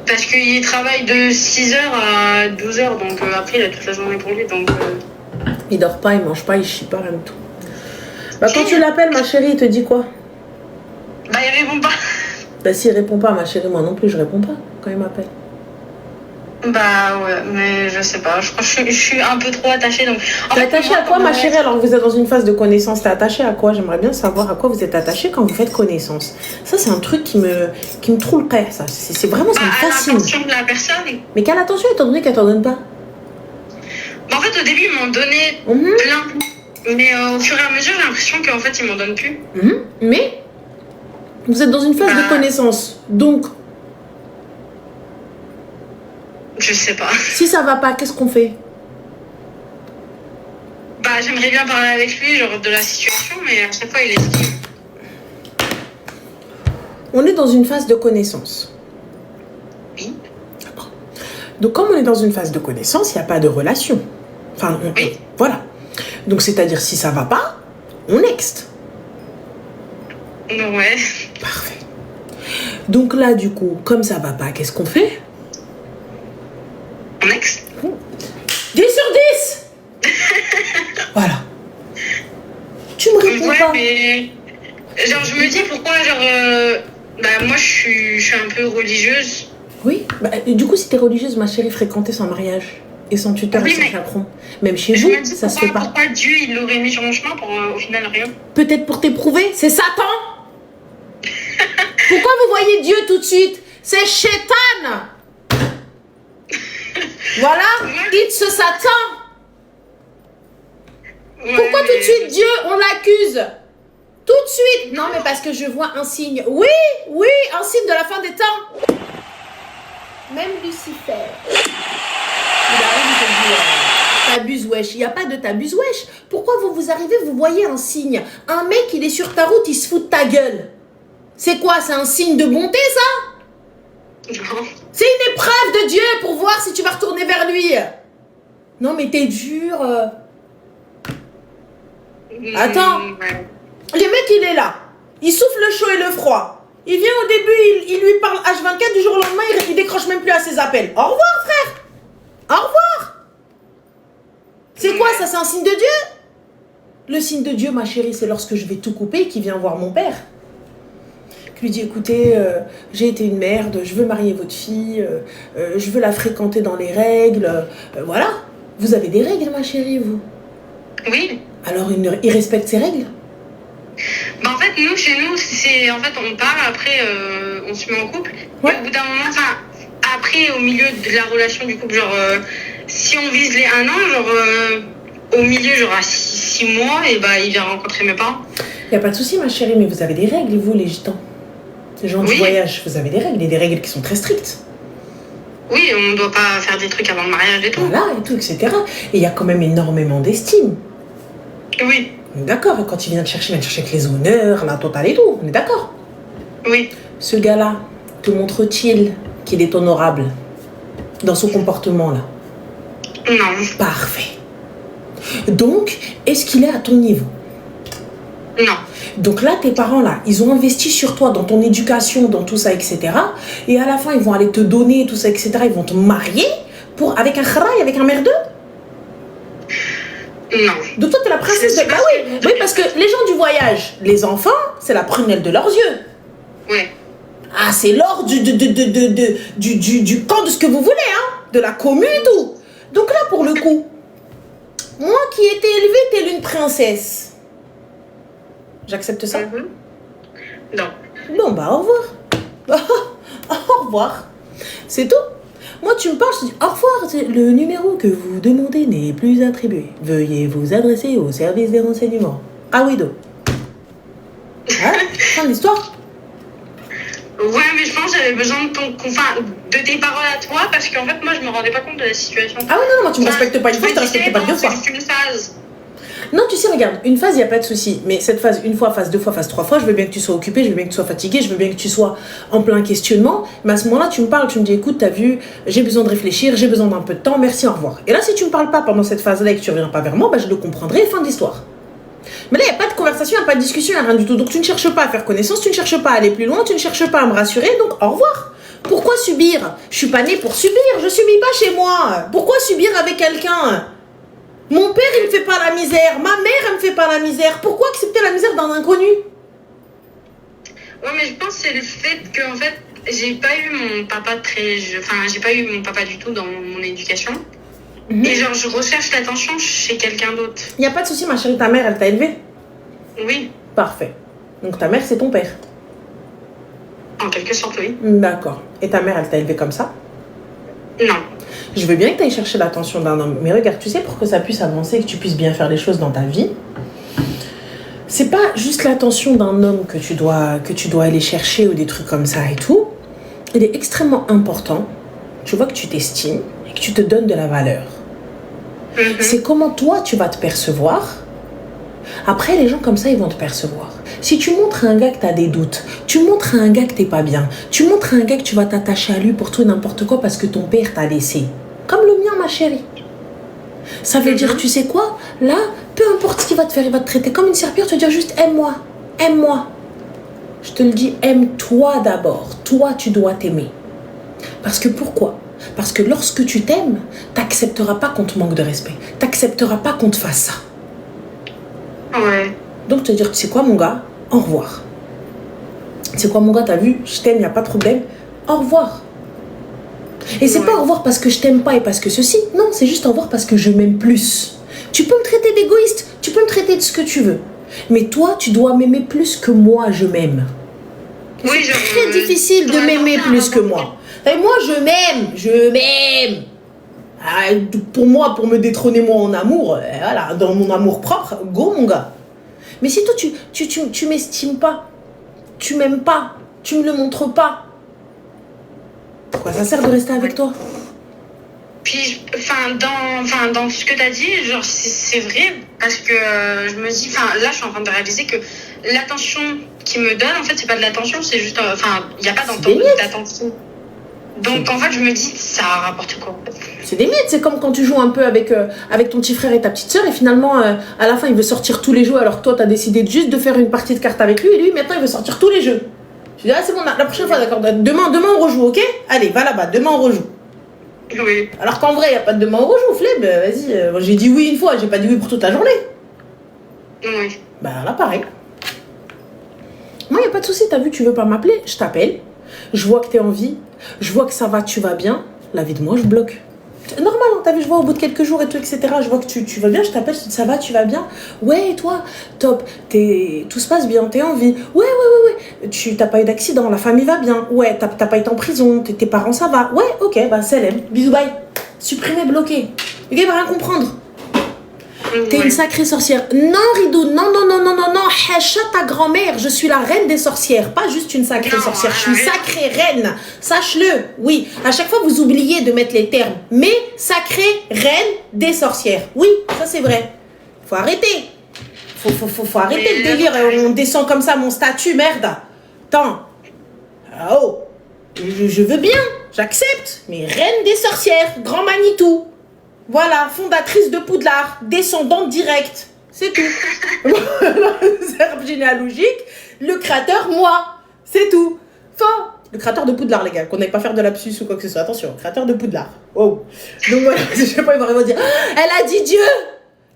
Parce qu'il travaille de 6h à 12h, donc après, il a toute la journée pour lui. Donc, Il dort pas, il mange pas, il chie pas, rien du tout. Quand tu l'appelles, ma chérie, il te dit quoi? Il répond pas. S'il répond pas, ma chérie, moi non plus, je réponds pas quand il m'appelle. Ouais, mais je sais pas. Je crois que je suis un peu trop attachée. Donc... T'es attachée à quoi, ma chérie, alors que vous êtes dans une phase de connaissance? T'es attachée à quoi? J'aimerais bien savoir à quoi vous êtes attachée quand vous faites connaissance. Ça, c'est un truc qui me troue le cœur, ça. C'est vraiment, ça me fascine. L'attention de la personne. Mais quelle attention, étant donné qu'elle t'en donne pas? En fait, au début, ils m'en donnaient plein. Mais au fur et à mesure, j'ai l'impression qu'en fait, ils m'en donnent plus. Mais vous êtes dans une phase de connaissance. Donc, je sais pas. Si ça va pas, qu'est-ce qu'on fait? J'aimerais bien parler avec lui, genre de la situation, mais à chaque fois, il esquive. On est dans une phase de connaissance. Oui. Donc, comme on est dans une phase de connaissance, il n'y a pas de relation. Enfin, oui. Voilà. Donc, c'est-à-dire, si ça va pas, on next. Ouais. Parfait. Donc là, du coup, comme ça va pas, qu'est-ce qu'on fait? Next. 10 sur 10. Voilà. Tu me réponds pas. Mais... Genre, je me dis pourquoi, moi, je suis un peu religieuse. Oui. Du coup, si t'es religieuse, ma chérie, fréquenter sans mariage et sans tuteur et sans chaperon. Même chez vous, ça se fait pas. Pourquoi Dieu, il l'aurait mis sur mon chemin pour, au final, rien? Peut-être pour t'éprouver. C'est Satan. Pourquoi vous voyez Dieu tout de suite? C'est Shaitan. Voilà, it's Satan. Pourquoi tout de suite Dieu, on l'accuse? Tout de suite. Non, mais parce que je vois un signe. Oui, un signe de la fin des temps. Même Lucifer. Il arrive, il te dit, t'abuses, wesh. Il n'y a pas de t'abuses, wesh. Pourquoi vous arrivez, vous voyez un signe? Un mec, il est sur ta route, il se fout de ta gueule. C'est quoi? C'est un signe de bonté, ça? Non. C'est une épreuve de Dieu pour voir si tu vas retourner vers lui. Non, mais t'es dur. Attends. Le mec, il est là. Il souffle le chaud et le froid. Il vient au début, il lui parle H24, du jour au lendemain, il décroche même plus à ses appels. Au revoir, frère. Au revoir. C'est quoi ça? C'est un signe de Dieu? Le signe de Dieu, ma chérie, c'est lorsque je vais tout couper et qu'il vient voir mon père. Je lui dis, écoutez, j'ai été une merde, je veux marier votre fille, je veux la fréquenter dans les règles. Voilà. Vous avez des règles, ma chérie, vous? Oui. Alors, il respecte ses règles? En fait, chez nous, c'est... En fait, on parle, après, on se met en couple. Ouais. Et au bout d'un moment, après, au milieu de la relation du couple, genre, si on vise les 1 an, genre, au milieu, genre, à 6 mois, et il vient rencontrer mes parents. Y a pas de souci, ma chérie, mais vous avez des règles, vous, les gitans. Les gens du voyage, vous avez des règles, et des règles qui sont très strictes. Oui, on ne doit pas faire des trucs avant le mariage et tout. Voilà, et tout, etc. Et il y a quand même énormément d'estime. Oui. On est d'accord, quand il vient te chercher avec les honneurs, la totale et tout. On est d'accord. Oui. Ce gars-là, te montre-t-il qu'il est honorable dans son comportement, là? Non. Parfait. Donc, est-ce qu'il est à ton niveau? Non. Donc là, tes parents, là, ils ont investi sur toi, dans ton éducation, dans tout ça, etc. Et à la fin, ils vont aller te donner tout ça, etc. Ils vont te marier avec un kharaï, avec un merdeux? Non. Donc toi, t'es la princesse de... Bah oui, parce que les gens du voyage, les enfants, c'est la prunelle de leurs yeux. Oui. Ah, c'est l'or du camp de ce que vous voulez, hein, de la commune et tout. Donc là, pour le coup, moi qui ai été élevée telle une princesse, j'accepte ça? Non. Bon, bah, au revoir. Au revoir. C'est tout. Moi, tu me parles, je te dis au revoir. Le numéro que vous demandez n'est plus attribué. Veuillez vous adresser au service des renseignements. Ah oui, do. Hein? Fin de l'histoire. Ouais, mais je pense que j'avais besoin de tes paroles à toi parce qu'en fait, moi, je me rendais pas compte de la situation. Ah oui, non, moi, tu me respectes pas une fois, je te respecte pas deux fois. C'est une phase. Non, tu sais, regarde, une phase, il n'y a pas de souci. Mais cette phase, une fois, phase deux fois, phase trois fois, je veux bien que tu sois occupé, je veux bien que tu sois fatigué, je veux bien que tu sois en plein questionnement. Mais à ce moment-là, tu me parles, tu me dis, écoute, t'as vu, j'ai besoin de réfléchir, j'ai besoin d'un peu de temps, merci, au revoir. Et là, si tu me parles pas pendant cette phase-là et que tu reviens pas vers moi, bah, je le comprendrai, fin de l'histoire. Mais là, il n'y a pas de conversation, il n'y a pas de discussion, il n'y a rien du tout. Donc, tu ne cherches pas à faire connaissance, tu ne cherches pas à aller plus loin, tu ne cherches pas à me rassurer, donc au revoir. Pourquoi subir? Je suis pas née pour subir, je subis pas chez moi. Pourquoi subir avec quelqu'un? Mon père, il me fait pas la misère. Ma mère, elle me fait pas la misère. Pourquoi accepter la misère d'un inconnu? Ouais, mais je pense que c'est le fait que, en fait, j'ai pas eu mon papa j'ai pas eu mon papa du tout dans mon éducation. Et genre, je recherche l'attention chez quelqu'un d'autre. Il n'y a pas de souci, ma chérie, ta mère, elle t'a élevée? Oui. Parfait. Donc ta mère, c'est ton père? En quelque sorte, oui. D'accord. Et ta mère, elle t'a élevée comme ça? Non. Je veux bien que tu ailles chercher l'attention d'un homme. Mais regarde, tu sais, pour que ça puisse avancer et que tu puisses bien faire les choses dans ta vie, c'est pas juste l'attention d'un homme que tu dois aller chercher ou des trucs comme ça et tout. Il est extrêmement important, tu vois, que tu t'estimes et que tu te donnes de la valeur. C'est comment toi, tu vas te percevoir. Après, les gens comme ça, ils vont te percevoir. Si tu montres à un gars que tu as des doutes, tu montres à un gars que tu n'es pas bien, tu montres à un gars que tu vas t'attacher à lui pour tout et n'importe quoi parce que ton père t'a laissé. Comme le mien, ma chérie. Ça veut dire, tu sais quoi? Là, peu importe ce qu'il va te faire, il va te traiter comme une serpillère, tu vas dire juste aime-moi, aime-moi. Je te le dis, aime-toi d'abord. Toi, tu dois t'aimer. Parce que pourquoi? Parce que lorsque tu t'aimes, t'accepteras pas qu'on te manque de respect. T'accepteras pas qu'on te fasse ça. Ouais. Donc, te dire, tu sais quoi, mon gars? Au revoir. Tu sais quoi, mon gars, t'as vu? Je t'aime, y a pas de problème. Au revoir. Et c'est pas au revoir parce que je t'aime pas et parce que ceci. Non, c'est juste au revoir parce que je m'aime plus. Tu peux me traiter d'égoïste, tu peux me traiter de ce que tu veux. Mais toi, tu dois m'aimer plus que moi, je m'aime. Oui, c'est très difficile de m'aimer plus que moi. Et moi, je m'aime. Ah, pour moi, pour me détrôner moi en amour, voilà, dans mon amour propre, go mon gars. Mais si toi, tu m'estimes pas, tu m'aimes pas, tu me le montres pas, pourquoi ça sert de rester avec toi? Puis, dans ce que tu as dit, genre, c'est vrai, parce que je me dis, là, je suis en train de réaliser que l'attention qu'il me donne, en fait, c'est pas de l'attention, c'est juste, il n'y a pas d'attention. Donc, en fait, je me dis, ça rapporte quoi? C'est des mythes, c'est comme quand tu joues un peu avec ton petit frère et ta petite sœur, et finalement, à la fin, il veut sortir tous les jeux, alors que toi, tu as décidé juste de faire une partie de cartes avec lui, et lui, maintenant, il veut sortir tous les jeux. Je dis, ah, c'est bon, la prochaine fois, d'accord, demain, on rejoue, ok? Allez, va là-bas, demain, on rejoue. Oui. Alors qu'en vrai, il n'y a pas de demain, on rejoue, flemme, vas-y. J'ai dit oui une fois, j'ai pas dit oui pour toute la journée. Oui. Bah là, pareil. Moi, il n'y a pas de souci, t'as vu, tu veux pas m'appeler, je t'appelle, je vois que t'es en vie, je vois que ça va, tu vas bien, la vie de moi, je bloque. C'est normal, hein, t'as vu, je vois au bout de quelques jours et tout, etc. Je vois que tu vas bien, je t'appelle, je te dis ça va, tu vas bien. Ouais, et toi, top, tout se passe bien, t'es en vie. Ouais. T'as pas eu d'accident, la famille va bien. Ouais, t'as pas été en prison, tes parents ça va. Ouais, ok, bah salam, bisous, bye. Supprimé, bloqué. Le gars, il va rien comprendre. T'es une sacrée sorcière. Non, Ridou, non, non, non, non, non, non. Hacha ta grand-mère. Je suis la reine des sorcières. Pas juste une sacrée sorcière. Je suis une sacrée reine. Sache-le. Oui. À chaque fois, vous oubliez de mettre les termes. Mais sacrée reine des sorcières. Oui, ça c'est vrai. Faut arrêter. Faut arrêter le délire. On descend comme ça mon statut, merde. Attends. Oh. Je veux bien. J'accepte. Mais reine des sorcières. Grand Manitou. Voilà, fondatrice de Poudlard, descendante directe, c'est tout. Arbre généalogique, le créateur, moi, c'est tout. Enfin, le créateur de Poudlard, les gars, qu'on n'aille pas faire de lapsus ou quoi que ce soit. Attention, créateur de Poudlard. Oh. Donc voilà, je sais pas, ils vont vraiment dire, elle a dit Dieu.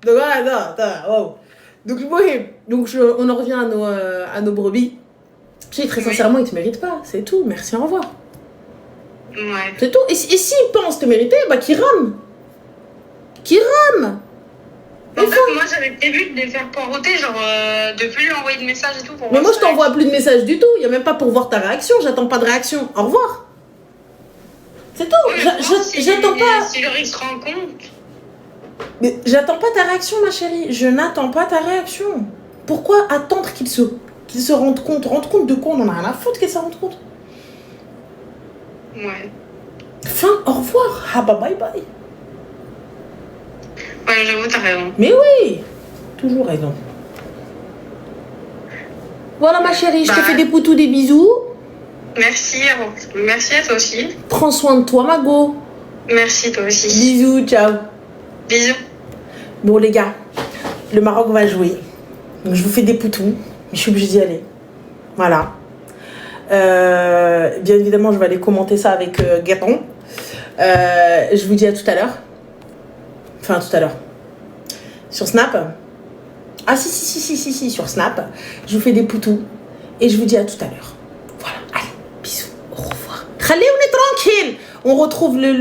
Donc voilà, non, oh. Donc, oui, donc on en revient à nos brebis. Je dis très sincèrement, ils te méritent pas, c'est tout. Merci, au revoir. Ouais. C'est tout. Et s'ils pensent te mériter, bah qu'ils rament. Qui rame. En fait, moi j'avais prévu de les faire poireauter, genre de plus lui envoyer de messages et tout. Pour mais moi je t'envoie plus de messages du tout, il n'y a même pas pour voir ta réaction, j'attends pas de réaction. Au revoir. C'est tout, j'attends pas. Si leur il se rend compte. Mais j'attends pas ta réaction, ma chérie, je n'attends pas ta réaction. Pourquoi attendre qu'ils se rendent compte? Rendre compte de quoi? On en a rien à foutre qu'ils se rendent compte. Ouais. Fin, au revoir, ah bah bye bye. Ouais, j'avoue, t'as raison. Mais oui, toujours raison. Voilà ma chérie, je te fais des poutous, des bisous. Merci à toi aussi. Prends soin de toi, ma go. Merci, toi aussi. Bisous, ciao. Bisous. Bon les gars, le Maroc va jouer. Donc je vous fais des poutous, mais je suis obligée d'y aller. Voilà. Bien évidemment, je vais aller commenter ça avec Gapon. Je vous dis à tout à l'heure. Enfin, tout à l'heure. Sur Snap. Ah, si, sur Snap. Je vous fais des poutous. Et je vous dis à tout à l'heure. Voilà. Allez, bisous. Au revoir. Allez, on est tranquille. On retrouve le